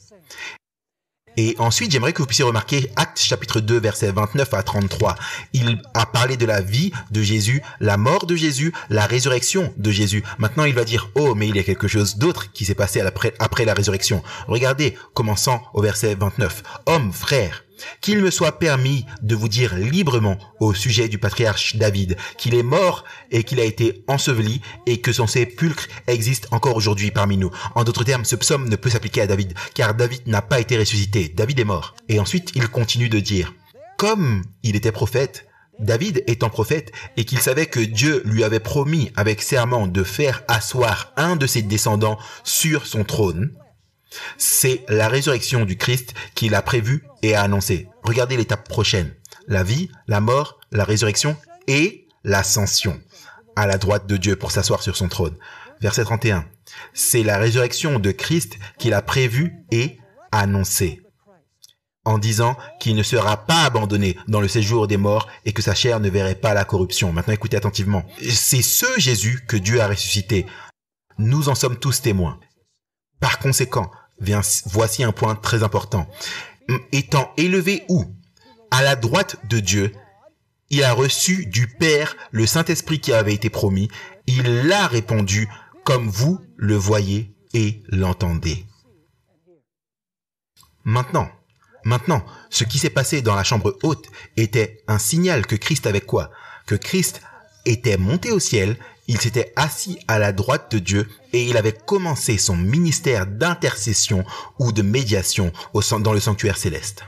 [SPEAKER 1] Et ensuite, j'aimerais que vous puissiez remarquer Actes chapitre 2, versets 29 à 33. Il a parlé de la vie de Jésus, la mort de Jésus, la résurrection de Jésus. Maintenant, il va dire « Oh, mais il y a quelque chose d'autre qui s'est passé après la résurrection. » Regardez, commençant au verset 29. « Hommes, frères, qu'il me soit permis de vous dire librement au sujet du patriarche David qu'il est mort et qu'il a été enseveli et que son sépulcre existe encore aujourd'hui parmi nous. » En d'autres termes, ce psaume ne peut s'appliquer à David car David n'a pas été ressuscité. David est mort. Et ensuite, il continue de dire, comme il était prophète, David étant prophète et qu'il savait que Dieu lui avait promis avec serment de faire asseoir un de ses descendants sur son trône, c'est la résurrection du Christ qu'il a prévue et a annoncée. Regardez l'étape prochaine. La vie, la mort, la résurrection et l'ascension à la droite de Dieu pour s'asseoir sur son trône. Verset 31. C'est la résurrection de Christ qu'il a prévue et annoncée, en disant qu'il ne sera pas abandonné dans le séjour des morts et que sa chair ne verrait pas la corruption. Maintenant, écoutez attentivement. C'est ce Jésus que Dieu a ressuscité. Nous en sommes tous témoins. Par conséquent, voici un point très important. Étant élevé où? À la droite de Dieu, il a reçu du Père le Saint-Esprit qui avait été promis. Il l'a répandu comme vous le voyez et l'entendez. Maintenant, ce qui s'est passé dans la chambre haute était un signal que Christ avait quoi? Que Christ était monté au ciel, il s'était assis à la droite de Dieu et il avait commencé son ministère d'intercession ou de médiation dans le sanctuaire céleste.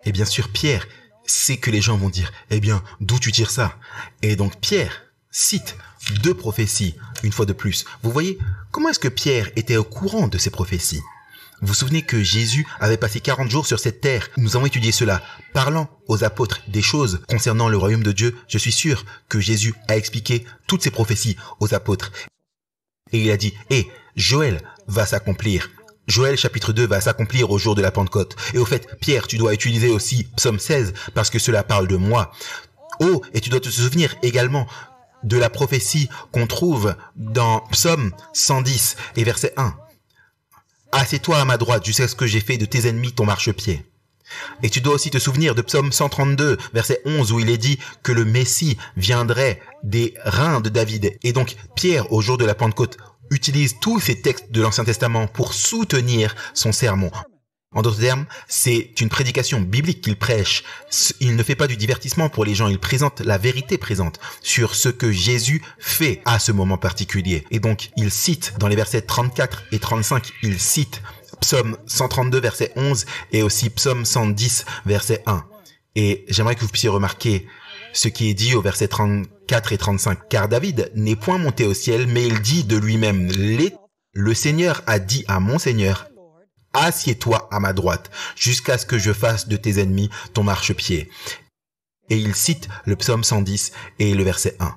[SPEAKER 1] Et bien sûr, Pierre sait que les gens vont dire, eh bien, d'où tu tires ça? Et donc Pierre cite 2 prophéties, une fois de plus. Vous voyez, comment est-ce que Pierre était au courant de ces prophéties? Vous vous souvenez que Jésus avait passé 40 jours sur cette terre. Nous avons étudié cela. Parlant aux apôtres des choses concernant le royaume de Dieu, je suis sûr que Jésus a expliqué toutes ces prophéties aux apôtres. Et il a dit, Joël va s'accomplir. Joël chapitre 2 va s'accomplir au jour de la Pentecôte. Et au fait, Pierre, tu dois utiliser aussi Psaume 16 parce que cela parle de moi. Oh, et tu dois te souvenir également de la prophétie qu'on trouve dans Psaume 110 et verset 1. Assieds-toi à ma droite jusqu'à ce que j'ai fait de tes ennemis ton marchepied. Et tu dois aussi te souvenir de Psaume 132, verset 11, où il est dit que le Messie viendrait des reins de David. Et donc, Pierre, au jour de la Pentecôte, utilise tous ces textes de l'Ancien Testament pour soutenir son sermon. En d'autres termes, c'est une prédication biblique qu'il prêche. Il ne fait pas du divertissement pour les gens, il présente la vérité présente sur ce que Jésus fait à ce moment particulier. Et donc, il cite dans les versets 34 et 35, il cite Psaume 132, verset 11 et aussi Psaume 110, verset 1. Et j'aimerais que vous puissiez remarquer ce qui est dit au verset 34 et 35. Car David n'est point monté au ciel, mais il dit de lui-même, le Seigneur a dit à mon Seigneur, assieds-toi à ma droite, jusqu'à ce que je fasse de tes ennemis ton marchepied. Et il cite le psaume 110 et le verset 1.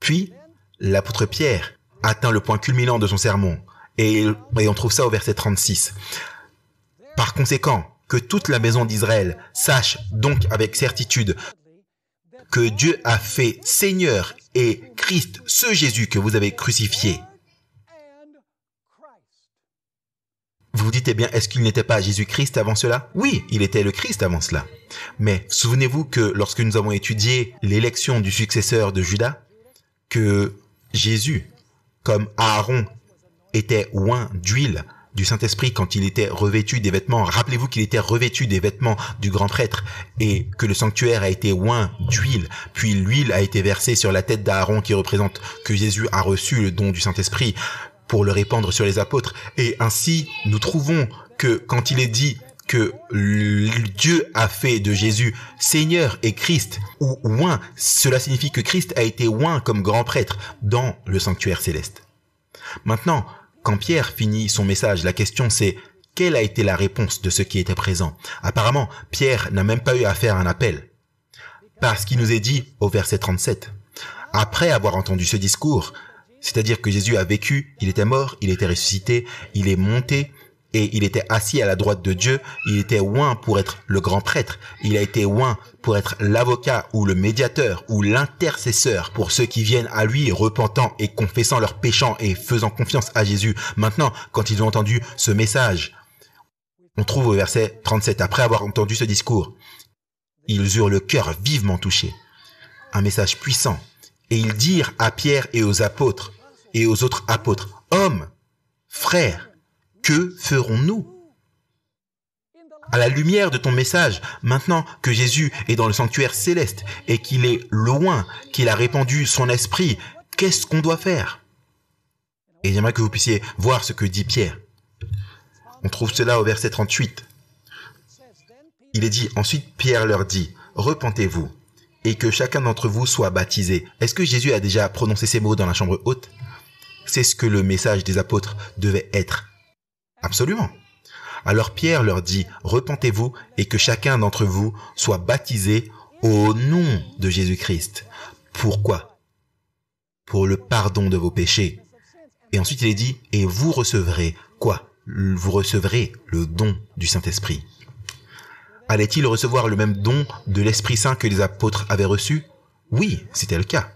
[SPEAKER 1] Puis, l'apôtre Pierre atteint le point culminant de son sermon, et on trouve ça au verset 36. Par conséquent, que toute la maison d'Israël sache donc avec certitude que Dieu a fait Seigneur et Christ, ce Jésus que vous avez crucifié. Vous vous dites, eh bien, est-ce qu'il n'était pas Jésus-Christ avant cela? Oui, il était le Christ avant cela. Mais souvenez-vous que lorsque nous avons étudié l'élection du successeur de Judas, que Jésus, comme Aaron, était oint d'huile du Saint-Esprit quand il était revêtu des vêtements. Rappelez-vous qu'il était revêtu des vêtements du grand prêtre et que le sanctuaire a été oint d'huile. Puis l'huile a été versée sur la tête d'Aaron qui représente que Jésus a reçu le don du Saint-Esprit pour le répandre sur les apôtres. Et ainsi, nous trouvons que quand il est dit que Dieu a fait de Jésus Seigneur et Christ, ou oint, cela signifie que Christ a été oint comme grand prêtre dans le sanctuaire céleste. Maintenant, quand Pierre finit son message, la question c'est: quelle a été la réponse de ceux qui étaient présents? Apparemment, Pierre n'a même pas eu à faire un appel. Parce qu'il nous est dit au verset 37, après avoir entendu ce discours, c'est-à-dire que Jésus a vécu, il était mort, il était ressuscité, il est monté, et il était assis à la droite de Dieu, il était oint pour être le grand prêtre, il a été oint pour être l'avocat ou le médiateur ou l'intercesseur pour ceux qui viennent à lui repentant et confessant leurs péchants et faisant confiance à Jésus. Maintenant, quand ils ont entendu ce message, on trouve au verset 37, après avoir entendu ce discours, ils eurent le cœur vivement touché. Un message puissant. Et ils dirent à Pierre et aux apôtres et aux autres apôtres, hommes, frères, que ferons-nous? À la lumière de ton message, maintenant que Jésus est dans le sanctuaire céleste et qu'il est loin, qu'il a répandu son esprit, qu'est-ce qu'on doit faire? Et j'aimerais que vous puissiez voir ce que dit Pierre. On trouve cela au verset 38. Il est dit, ensuite Pierre leur dit, repentez-vous et que chacun d'entre vous soit baptisé. Est-ce que Jésus a déjà prononcé ces mots dans la chambre haute? C'est ce que le message des apôtres devait être. Absolument. Alors Pierre leur dit, repentez-vous et que chacun d'entre vous soit baptisé au nom de Jésus-Christ. Pourquoi? Pour le pardon de vos péchés. Et ensuite il est dit, et vous recevrez quoi? Vous recevrez le don du Saint-Esprit. Allait-il recevoir le même don de l'Esprit Saint que les apôtres avaient reçu? Oui, c'était le cas.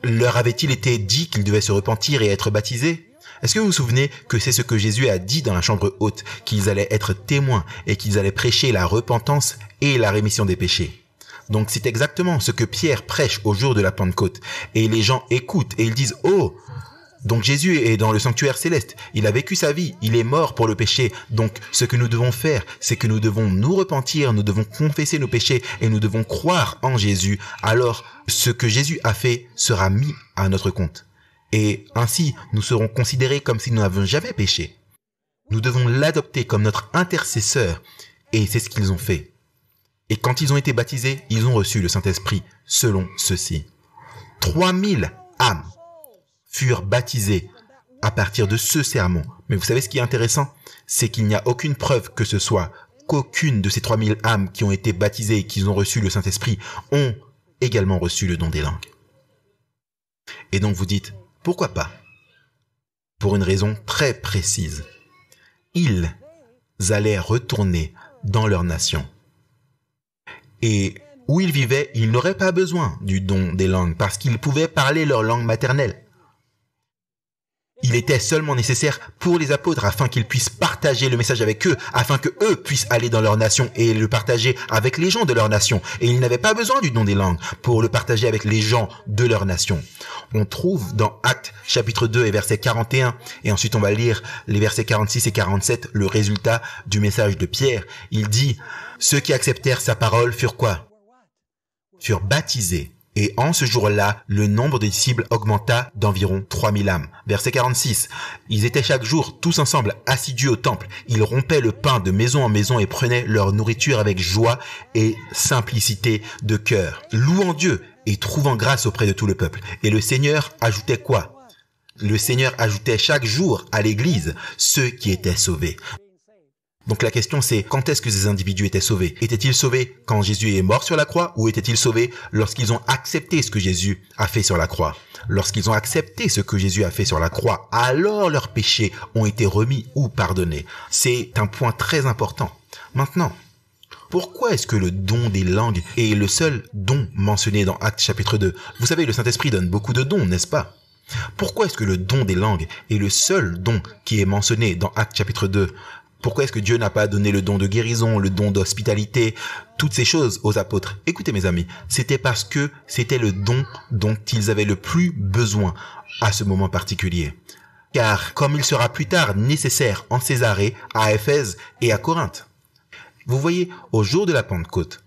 [SPEAKER 1] Leur avait-il été dit qu'ils devaient se repentir et être baptisés? Est-ce que vous vous souvenez que c'est ce que Jésus a dit dans la chambre haute, qu'ils allaient être témoins et qu'ils allaient prêcher la repentance et la rémission des péchés? Donc c'est exactement ce que Pierre prêche au jour de la Pentecôte. Et les gens écoutent et ils disent, oh, donc Jésus est dans le sanctuaire céleste, il a vécu sa vie, il est mort pour le péché. Donc ce que nous devons faire, c'est que nous devons nous repentir, nous devons confesser nos péchés et nous devons croire en Jésus. Alors ce que Jésus a fait sera mis à notre compte. Et ainsi, nous serons considérés comme si nous n'avions jamais péché. Nous devons l'adopter comme notre intercesseur. Et c'est ce qu'ils ont fait. Et quand ils ont été baptisés, ils ont reçu le Saint-Esprit selon ceci. 3000 âmes furent baptisées à partir de ce sermon. Mais vous savez ce qui est intéressant? C'est qu'il n'y a aucune preuve que ce soit qu'aucune de ces 3000 âmes qui ont été baptisées et qui ont reçu le Saint-Esprit ont également reçu le don des langues. Et donc vous dites, pourquoi pas? Pour une raison très précise. Ils allaient retourner dans leur nation. Et où ils vivaient, ils n'auraient pas besoin du don des langues parce qu'ils pouvaient parler leur langue maternelle. Il était seulement nécessaire pour les apôtres afin qu'ils puissent partager le message avec eux, afin que eux puissent aller dans leur nation et le partager avec les gens de leur nation. Et ils n'avaient pas besoin du don des langues pour le partager avec les gens de leur nation. On trouve dans Actes chapitre 2 et verset 41, et ensuite on va lire les versets 46 et 47, le résultat du message de Pierre. Il dit, ceux qui acceptèrent sa parole furent quoi? Furent baptisés. Et en ce jour-là, le nombre de disciples augmenta d'environ 3000 âmes. Verset 46. Ils étaient chaque jour tous ensemble assidus au temple. Ils rompaient le pain de maison en maison et prenaient leur nourriture avec joie et simplicité de cœur, louant Dieu et trouvant grâce auprès de tout le peuple. Et le Seigneur ajoutait quoi? Le Seigneur ajoutait chaque jour à l'église ceux qui étaient sauvés. Donc la question c'est, quand est-ce que ces individus étaient sauvés? Étaient-ils sauvés quand Jésus est mort sur la croix ou étaient-ils sauvés lorsqu'ils ont accepté ce que Jésus a fait sur la croix? Lorsqu'ils ont accepté ce que Jésus a fait sur la croix, alors leurs péchés ont été remis ou pardonnés. C'est un point très important. Maintenant, pourquoi est-ce que le don des langues est le seul don mentionné dans Actes chapitre 2? Vous savez, le Saint-Esprit donne beaucoup de dons, n'est-ce pas? Pourquoi est-ce que le don des langues est le seul don qui est mentionné dans Actes chapitre 2? Pourquoi est-ce que Dieu n'a pas donné le don de guérison, le don d'hospitalité, toutes ces choses aux apôtres? Écoutez mes amis, c'était parce que c'était le don dont ils avaient le plus besoin à ce moment particulier. Car comme il sera plus tard nécessaire en Césarée, à Éphèse et à Corinthe. Vous voyez, au jour de la Pentecôte,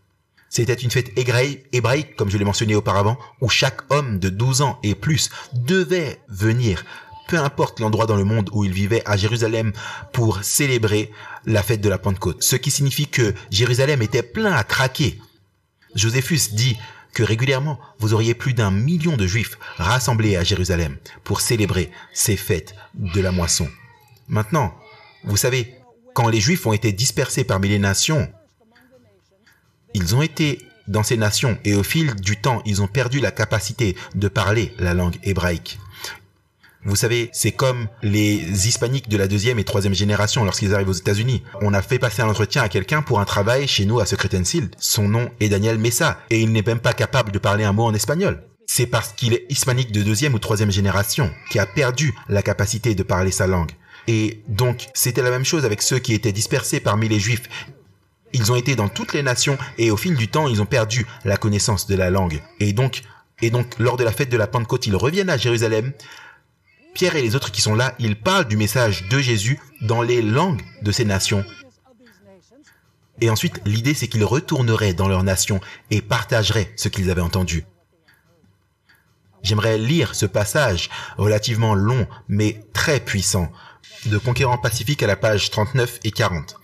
[SPEAKER 1] c'était une fête hébraïque, comme je l'ai mentionné auparavant, où chaque homme de 12 ans et plus devait venir peu importe l'endroit dans le monde où ils vivaient, à Jérusalem pour célébrer la fête de la Pentecôte. Ce qui signifie que Jérusalem était plein à craquer. Joséphus dit que régulièrement, vous auriez plus d'1 million de Juifs rassemblés à Jérusalem pour célébrer ces fêtes de la moisson. Maintenant, vous savez, quand les Juifs ont été dispersés parmi les nations, ils ont été dans ces nations et au fil du temps, ils ont perdu la capacité de parler la langue hébraïque. Vous savez, c'est comme les hispaniques de la 2e et 3e génération lorsqu'ils arrivent aux États-Unis. On a fait passer un entretien à quelqu'un pour un travail chez nous à Secret and Seal. Son nom est Daniel Messa et il n'est même pas capable de parler un mot en espagnol. C'est parce qu'il est hispanique de 2e ou 3e génération qui a perdu la capacité de parler sa langue. Et donc, c'était la même chose avec ceux qui étaient dispersés parmi les Juifs. Ils ont été dans toutes les nations et au fil du temps, ils ont perdu la connaissance de la langue. Et donc, lors de la fête de la Pentecôte, ils reviennent à Jérusalem. Pierre et les autres qui sont là, ils parlent du message de Jésus dans les langues de ces nations. Et ensuite, l'idée, c'est qu'ils retourneraient dans leur nation et partageraient ce qu'ils avaient entendu. J'aimerais lire ce passage relativement long, mais très puissant, de Conquérant Pacifique à la page 39 et 40.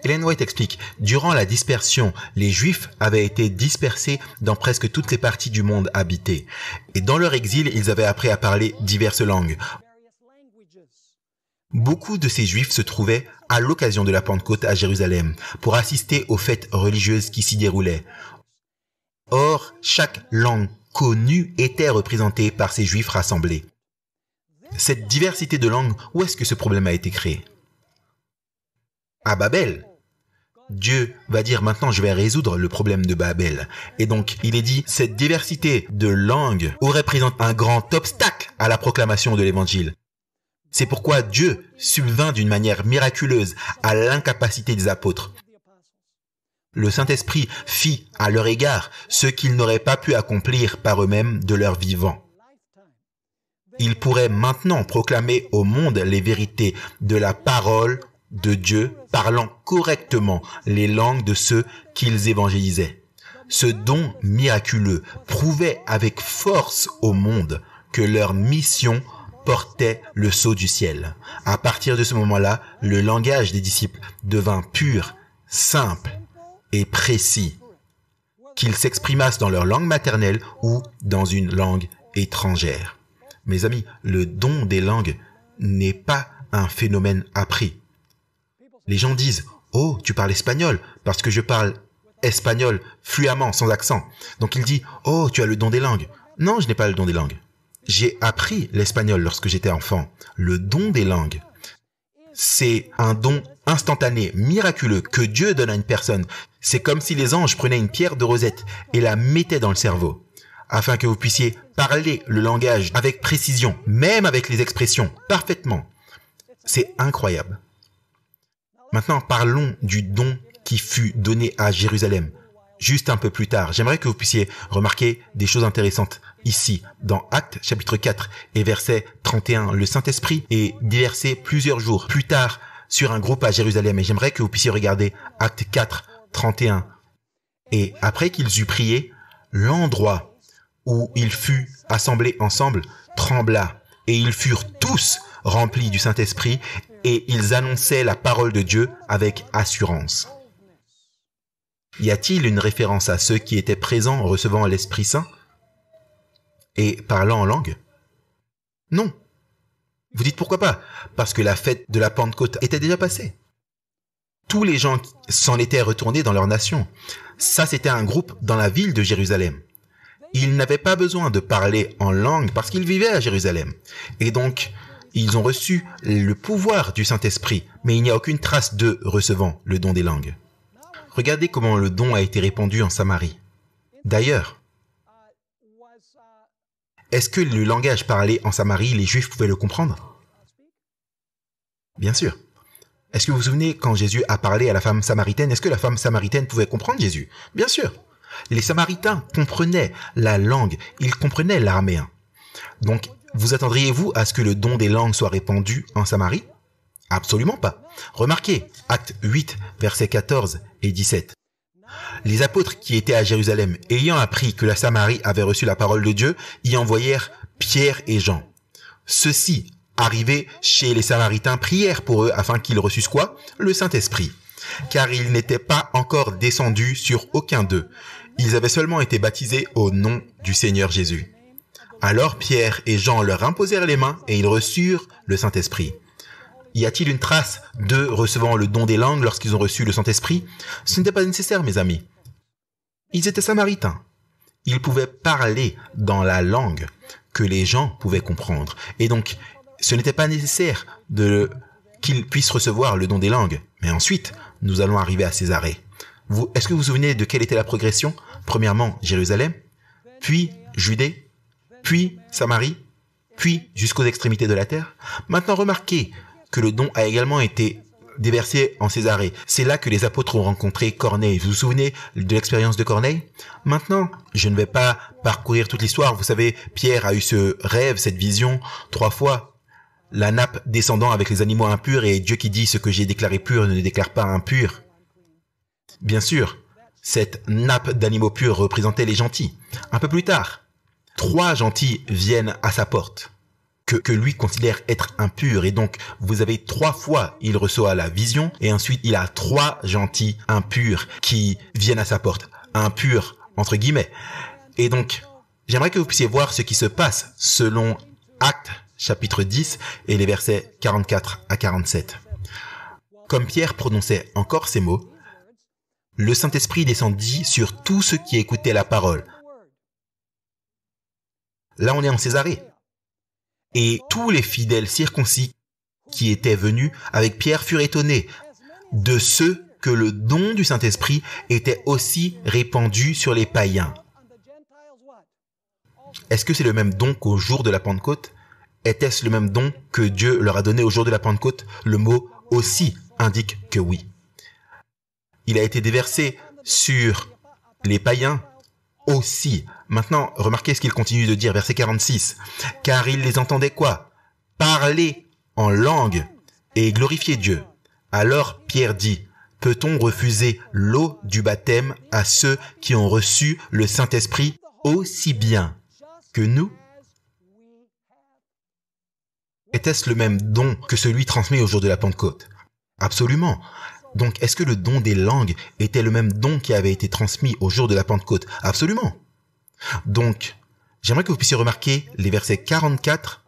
[SPEAKER 1] Ellen White explique, durant la dispersion, les Juifs avaient été dispersés dans presque toutes les parties du monde habité. Et dans leur exil, ils avaient appris à parler diverses langues. Beaucoup de ces Juifs se trouvaient à l'occasion de la Pentecôte à Jérusalem pour assister aux fêtes religieuses qui s'y déroulaient. Or, chaque langue connue était représentée par ces Juifs rassemblés. Cette diversité de langues, où est-ce que ce problème a été créé? À Babel. Dieu va dire maintenant je vais résoudre le problème de Babel. Et donc il est dit cette diversité de langues représente un grand obstacle à la proclamation de l'évangile. C'est pourquoi Dieu subvint d'une manière miraculeuse à l'incapacité des apôtres. Le Saint-Esprit fit à leur égard ce qu'ils n'auraient pas pu accomplir par eux-mêmes de leur vivant. Ils pourraient maintenant proclamer au monde les vérités de la parole de Dieu, parlant correctement les langues de ceux qu'ils évangélisaient. Ce don miraculeux prouvait avec force au monde que leur mission portait le sceau du ciel. À partir de ce moment-là, le langage des disciples devint pur, simple et précis, qu'ils s'exprimassent dans leur langue maternelle ou dans une langue étrangère. Mes amis, le don des langues n'est pas un phénomène appris. Les gens disent « Oh, tu parles espagnol parce que je parle espagnol fluemment, sans accent. » Donc il dit « Oh, tu as le don des langues. » Non, je n'ai pas le don des langues. J'ai appris l'espagnol lorsque j'étais enfant. Le don des langues, c'est un don instantané, miraculeux, que Dieu donne à une personne. C'est comme si les anges prenaient une pierre de rosette et la mettaient dans le cerveau, afin que vous puissiez parler le langage avec précision, même avec les expressions, parfaitement. C'est incroyable. Maintenant, parlons du don qui fut donné à Jérusalem, juste un peu plus tard. J'aimerais que vous puissiez remarquer des choses intéressantes ici, dans Actes chapitre 4 et verset 31. Le Saint-Esprit est déversé plusieurs jours plus tard sur un groupe à Jérusalem. Et j'aimerais que vous puissiez regarder Actes 4, 31. Et après qu'ils eurent prié, l'endroit où il fut assemblé ensemble trembla. Et ils furent tous remplis du Saint-Esprit et ils annonçaient la parole de Dieu avec assurance. Y a-t-il une référence à ceux qui étaient présents recevant l'Esprit Saint et parlant en langue? Non. Vous dites pourquoi pas? Parce que la fête de la Pentecôte était déjà passée. Tous les gens s'en étaient retournés dans leur nation. Ça, c'était un groupe dans la ville de Jérusalem. Ils n'avaient pas besoin de parler en langue parce qu'ils vivaient à Jérusalem. Et donc, ils ont reçu le pouvoir du Saint-Esprit, mais il n'y a aucune trace d'eux recevant le don des langues. Regardez comment le don a été répandu en Samarie. D'ailleurs, est-ce que le langage parlé en Samarie, les Juifs pouvaient le comprendre? Bien sûr. Est-ce que vous vous souvenez quand Jésus a parlé à la femme samaritaine, est-ce que la femme samaritaine pouvait comprendre Jésus? Bien sûr. Les Samaritains comprenaient la langue, ils comprenaient l'araméen. Donc, vous attendriez-vous à ce que le don des langues soit répandu en Samarie? Absolument pas. Remarquez, Actes 8, versets 14 et 17. Les apôtres qui étaient à Jérusalem, ayant appris que la Samarie avait reçu la parole de Dieu, y envoyèrent Pierre et Jean. ceux-ci, arrivés chez les Samaritains, prièrent pour eux afin qu'ils reçussent quoi? Le Saint-Esprit. Car il n'était pas encore descendu sur aucun d'eux. Ils avaient seulement été baptisés au nom du Seigneur Jésus. Alors Pierre et Jean leur imposèrent les mains et ils reçurent le Saint-Esprit. Y a-t-il une trace d'eux recevant le don des langues lorsqu'ils ont reçu le Saint-Esprit? Ce n'était pas nécessaire, mes amis. Ils étaient Samaritains. Ils pouvaient parler dans la langue que les gens pouvaient comprendre. Et donc, ce n'était pas nécessaire qu'ils puissent recevoir le don des langues. Mais ensuite, nous allons arriver à Césarée. Est-ce que vous vous souvenez de quelle était la progression? Premièrement, Jérusalem, puis Judée, puis Samarie, puis jusqu'aux extrémités de la terre. Maintenant, remarquez que le don a également été déversé en Césarée. C'est là que les apôtres ont rencontré Corneille. Vous vous souvenez de l'expérience de Corneille? Maintenant, je ne vais pas parcourir toute l'histoire. Vous savez, Pierre a eu ce rêve, cette vision, 3 fois. La nappe descendant avec les animaux impurs et Dieu qui dit ce que j'ai déclaré pur ne déclare pas impur. Bien sûr, cette nappe d'animaux purs représentait les gentils. Un peu plus tard, 3 gentils viennent à sa porte, que lui considère être impurs. Et donc, vous avez 3 fois, il reçoit la vision, et ensuite, il a 3 gentils impurs qui viennent à sa porte. Impurs, entre guillemets. Et donc, j'aimerais que vous puissiez voir ce qui se passe selon Actes, chapitre 10, et les versets 44 à 47. Comme Pierre prononçait encore ces mots, le Saint-Esprit descendit sur tous ceux qui écoutaient la parole. Là, on est en Césarée. Et tous les fidèles circoncis qui étaient venus avec Pierre furent étonnés de ce que le don du Saint-Esprit était aussi répandu sur les païens. Est-ce que c'est le même don qu'au jour de la Pentecôte? Était-ce le même don que Dieu leur a donné au jour de la Pentecôte? Le mot « aussi » indique que oui. Il a été déversé sur les païens aussi. Maintenant, remarquez ce qu'il continue de dire, verset 46. « Car ils les entendaient quoi? Parler en langue et glorifier Dieu. Alors Pierre dit, peut-on refuser l'eau du baptême à ceux qui ont reçu le Saint-Esprit aussi bien que nous? » Était-ce le même don que celui transmis au jour de la Pentecôte? Absolument. Donc, est-ce que le don des langues était le même don qui avait été transmis au jour de la Pentecôte? Absolument. Donc, j'aimerais que vous puissiez remarquer les versets 44.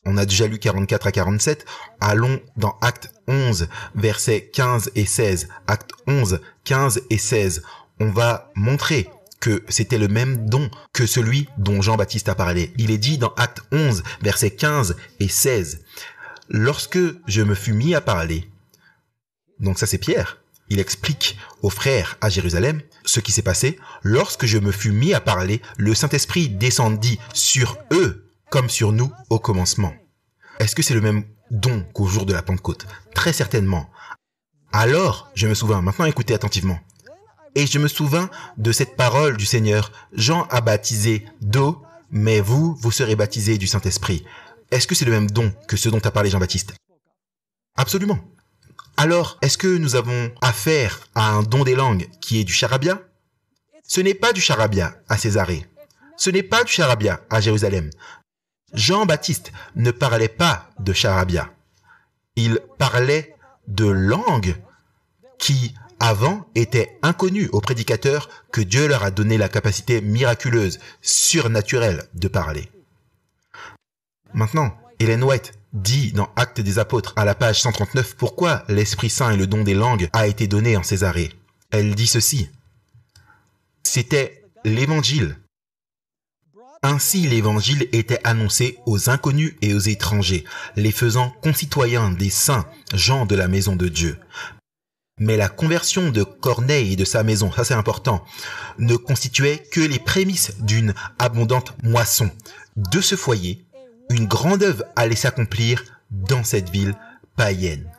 [SPEAKER 1] On a déjà lu 44 à 47. Allons dans Acte 11, versets 15 et 16. Acte 11, 15 et 16. On va montrer que c'était le même don que celui dont Jean-Baptiste a parlé. Il est dit dans Acte 11, versets 15 et 16. Lorsque je me fus mis à parler, donc ça c'est Pierre, il explique aux frères à Jérusalem ce qui s'est passé. Lorsque je me fus mis à parler, le Saint-Esprit descendit sur eux comme sur nous au commencement. Est-ce que c'est le même don qu'au jour de la Pentecôte? Très certainement. Alors, je me souvins, maintenant écoutez attentivement. Et je me souvins de cette parole du Seigneur. Jean a baptisé d'eau, mais vous serez baptisés du Saint-Esprit. Est-ce que c'est le même don que ce dont a parlé Jean-Baptiste? Absolument. Alors, est-ce que nous avons affaire à un don des langues qui est du charabia? Ce n'est pas du charabia à Césarée. Ce n'est pas du charabia à Jérusalem. Jean-Baptiste ne parlait pas de charabia. Il parlait de langues qui, avant, étaient inconnues aux prédicateurs que Dieu leur a donné la capacité miraculeuse, surnaturelle de parler. Maintenant, Ellen White dit dans Actes des Apôtres à la page 139 pourquoi l'Esprit Saint et le don des langues a été donné en Césarée. Elle dit ceci. C'était l'Évangile. Ainsi l'Évangile était annoncé aux inconnus et aux étrangers, les faisant concitoyens des saints gens de la maison de Dieu. Mais la conversion de Corneille et de sa maison, ça c'est important, ne constituait que les prémices d'une abondante moisson. De ce foyer, une grande œuvre allait s'accomplir dans cette ville païenne.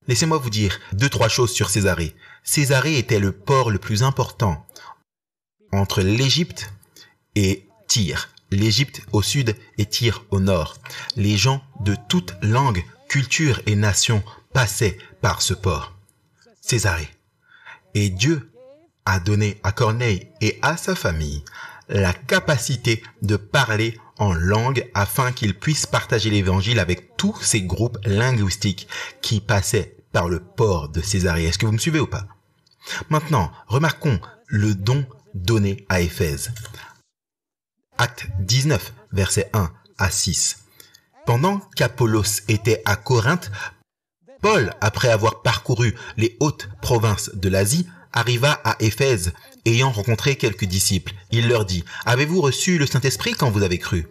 [SPEAKER 1] Laissez-moi vous dire 2-3 choses sur Césarée. Césarée était le port le plus important entre l'Égypte et Tyr. L'Égypte au sud et Tyr au nord. Les gens de toute langue, culture et nation passaient par ce port. Césarée. Et Dieu a donné à Corneille et à sa famille la capacité de parler en langue afin qu'ils puissent partager l'évangile avec tous ces groupes linguistiques qui passaient par le port de Césarée. Est-ce que vous me suivez ou pas? Maintenant, remarquons le don donné à Éphèse. Acte 19, versets 1 à 6. Pendant qu'Apollos était à Corinthe, Paul, après avoir parcouru les hautes provinces de l'Asie, arriva à Éphèse, ayant rencontré quelques disciples. Il leur dit, « Avez-vous reçu le Saint-Esprit quand vous avez cru ?»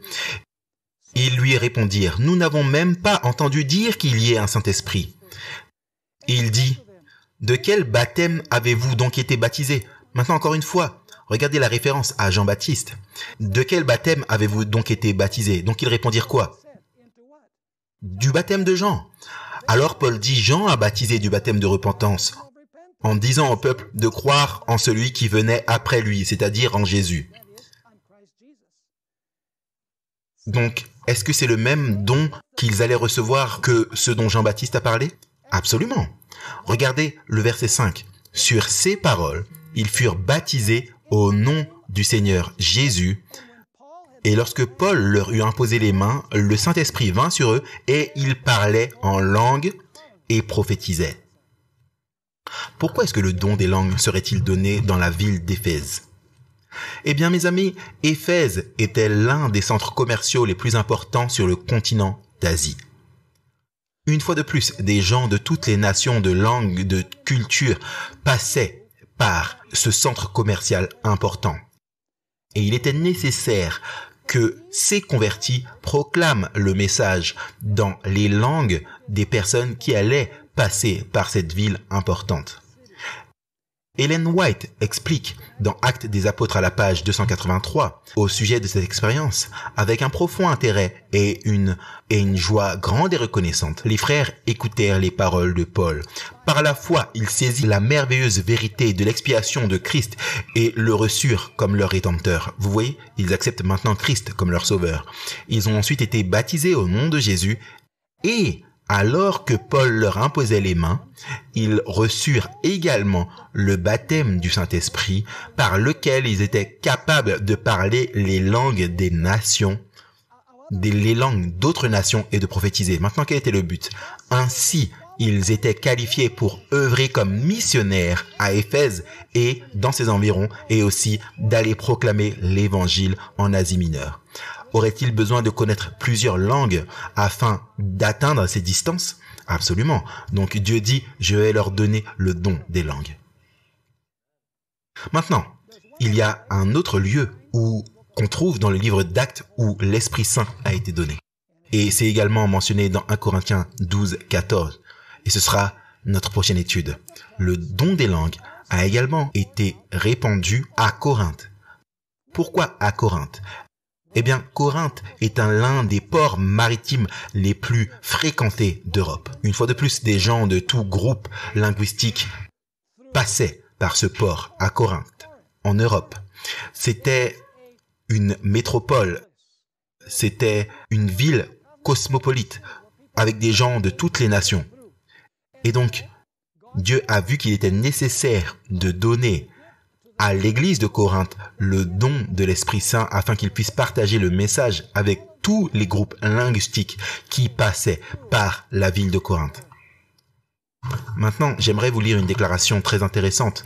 [SPEAKER 1] Ils lui répondirent, « Nous n'avons même pas entendu dire qu'il y ait un Saint-Esprit. » Il dit, « De quel baptême avez-vous donc été baptisés ?» Maintenant, encore une fois, regardez la référence à Jean-Baptiste. « De quel baptême avez-vous donc été baptisés ?» Donc ils répondirent quoi? Du baptême de Jean. Alors Paul dit, Jean a baptisé du baptême de repentance, en disant au peuple de croire en celui qui venait après lui, c'est-à-dire en Jésus. Donc, est-ce que c'est le même don qu'ils allaient recevoir que ce dont Jean-Baptiste a parlé? Absolument. Regardez le verset 5. Sur ces paroles, ils furent baptisés au nom du Seigneur Jésus. Et lorsque Paul leur eut imposé les mains, le Saint-Esprit vint sur eux et ils parlaient en langue et prophétisaient. Pourquoi est-ce que le don des langues serait-il donné dans la ville d'Éphèse? Eh bien, mes amis, Éphèse était l'un des centres commerciaux les plus importants sur le continent d'Asie. Une fois de plus, des gens de toutes les nations, de langues, de cultures passaient par ce centre commercial important. Et il était nécessaire que ces convertis proclament le message dans les langues des personnes qui allaient passer par cette ville importante. Ellen White explique dans Actes des Apôtres à la page 283 au sujet de cette expérience, avec un profond intérêt et une joie grande et reconnaissante. Les frères écoutèrent les paroles de Paul. Par la foi, ils saisirent la merveilleuse vérité de l'expiation de Christ et le reçurent comme leur rédempteur. Vous voyez, ils acceptent maintenant Christ comme leur sauveur. Ils ont ensuite été baptisés au nom de Jésus et alors que Paul leur imposait les mains, ils reçurent également le baptême du Saint-Esprit par lequel ils étaient capables de parler les langues des nations, les langues d'autres nations et de prophétiser. Maintenant, quel était le but? Ainsi, ils étaient qualifiés pour œuvrer comme missionnaires à Éphèse et dans ses environs et aussi d'aller proclamer l'évangile en Asie mineure. Aurait-il besoin de connaître plusieurs langues afin d'atteindre ces distances? Absolument. Donc Dieu dit, je vais leur donner le don des langues. Maintenant, il y a un autre lieu qu'on trouve dans le livre d'Actes où l'Esprit Saint a été donné. Et c'est également mentionné dans 1 Corinthiens 12, 14. Et ce sera notre prochaine étude. Le don des langues a également été répandu à Corinthe. Pourquoi à Corinthe? Eh bien, Corinthe est l'un des ports maritimes les plus fréquentés d'Europe. Une fois de plus, des gens de tout groupe linguistique passaient par ce port à Corinthe, en Europe. C'était une métropole, c'était une ville cosmopolite, avec des gens de toutes les nations. Et donc, Dieu a vu qu'il était nécessaire de donner à l'église de Corinthe le don de l'Esprit Saint afin qu'il puisse partager le message avec tous les groupes linguistiques qui passaient par la ville de Corinthe. Maintenant, j'aimerais vous lire une déclaration très intéressante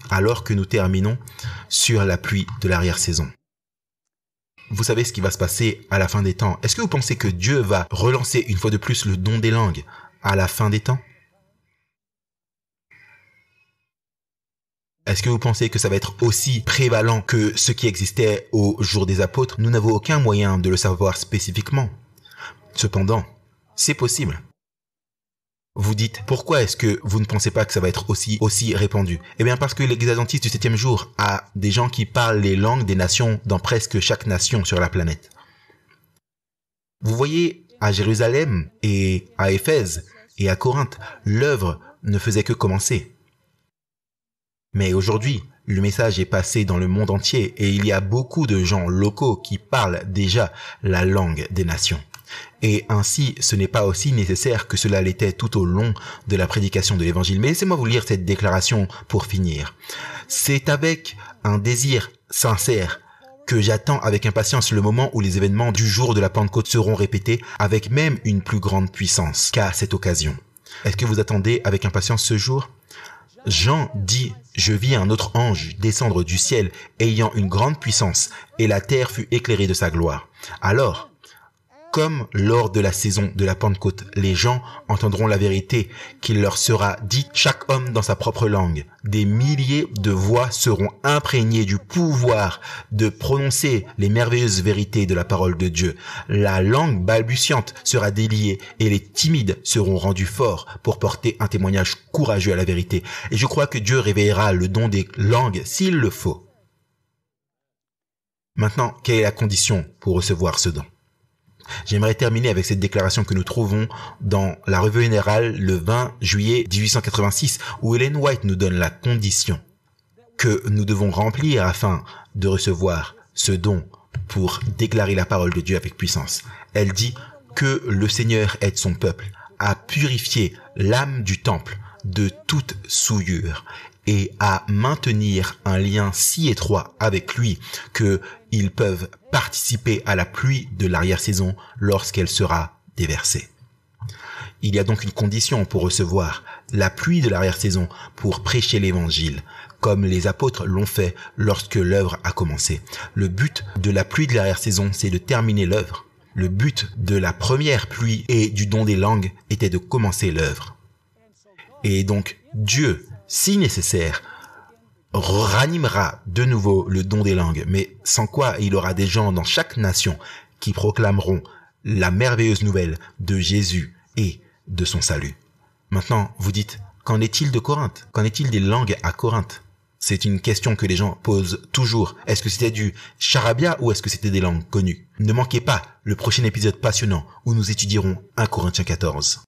[SPEAKER 1] alors que nous terminons sur la pluie de l'arrière-saison. Vous savez ce qui va se passer à la fin des temps. Est-ce que vous pensez que Dieu va relancer une fois de plus le don des langues à la fin des temps? Est-ce que vous pensez que ça va être aussi prévalent que ce qui existait au jour des apôtres? Nous n'avons aucun moyen de le savoir spécifiquement. Cependant, c'est possible. Vous dites, pourquoi est-ce que vous ne pensez pas que ça va être aussi répandu? Eh bien parce que l'Église adventiste du 7e jour a des gens qui parlent les langues des nations dans presque chaque nation sur la planète. Vous voyez, à Jérusalem et à Éphèse et à Corinthe, l'œuvre ne faisait que commencer. Mais aujourd'hui, le message est passé dans le monde entier et il y a beaucoup de gens locaux qui parlent déjà la langue des nations. Et ainsi, ce n'est pas aussi nécessaire que cela l'était tout au long de la prédication de l'Évangile. Mais laissez-moi vous lire cette déclaration pour finir. C'est avec un désir sincère que j'attends avec impatience le moment où les événements du jour de la Pentecôte seront répétés avec même une plus grande puissance qu'à cette occasion. Est-ce que vous attendez avec impatience ce jour? Jean dit « Je vis un autre ange descendre du ciel ayant une grande puissance, et la terre fut éclairée de sa gloire. » Alors, comme lors de la saison de la Pentecôte, les gens entendront la vérité qui leur sera dite, chaque homme dans sa propre langue. Des milliers de voix seront imprégnées du pouvoir de prononcer les merveilleuses vérités de la parole de Dieu. La langue balbutiante sera déliée et les timides seront rendus forts pour porter un témoignage courageux à la vérité. Et je crois que Dieu réveillera le don des langues s'il le faut. Maintenant, quelle est la condition pour recevoir ce don? J'aimerais terminer avec cette déclaration que nous trouvons dans la Revue générale le 20 juillet 1886, où Ellen White nous donne la condition que nous devons remplir afin de recevoir ce don pour déclarer la parole de Dieu avec puissance. Elle dit que le Seigneur aide son peuple à purifier l'âme du temple de toute souillure et à maintenir un lien si étroit avec lui qu'ils peuvent participer à la pluie de l'arrière-saison lorsqu'elle sera déversée. Il y a donc une condition pour recevoir la pluie de l'arrière-saison pour prêcher l'évangile, comme les apôtres l'ont fait lorsque l'œuvre a commencé. Le but de la pluie de l'arrière-saison, c'est de terminer l'œuvre. Le but de la première pluie et du don des langues était de commencer l'œuvre. Et donc, Dieu, si nécessaire, ranimera de nouveau le don des langues, mais sans quoi il y aura des gens dans chaque nation qui proclameront la merveilleuse nouvelle de Jésus et de son salut. Maintenant, vous dites, qu'en est-il de Corinthe? Qu'en est-il des langues à Corinthe? C'est une question que les gens posent toujours. Est-ce que c'était du charabia ou est-ce que c'était des langues connues? Ne manquez pas le prochain épisode passionnant où nous étudierons 1 Corinthiens 14.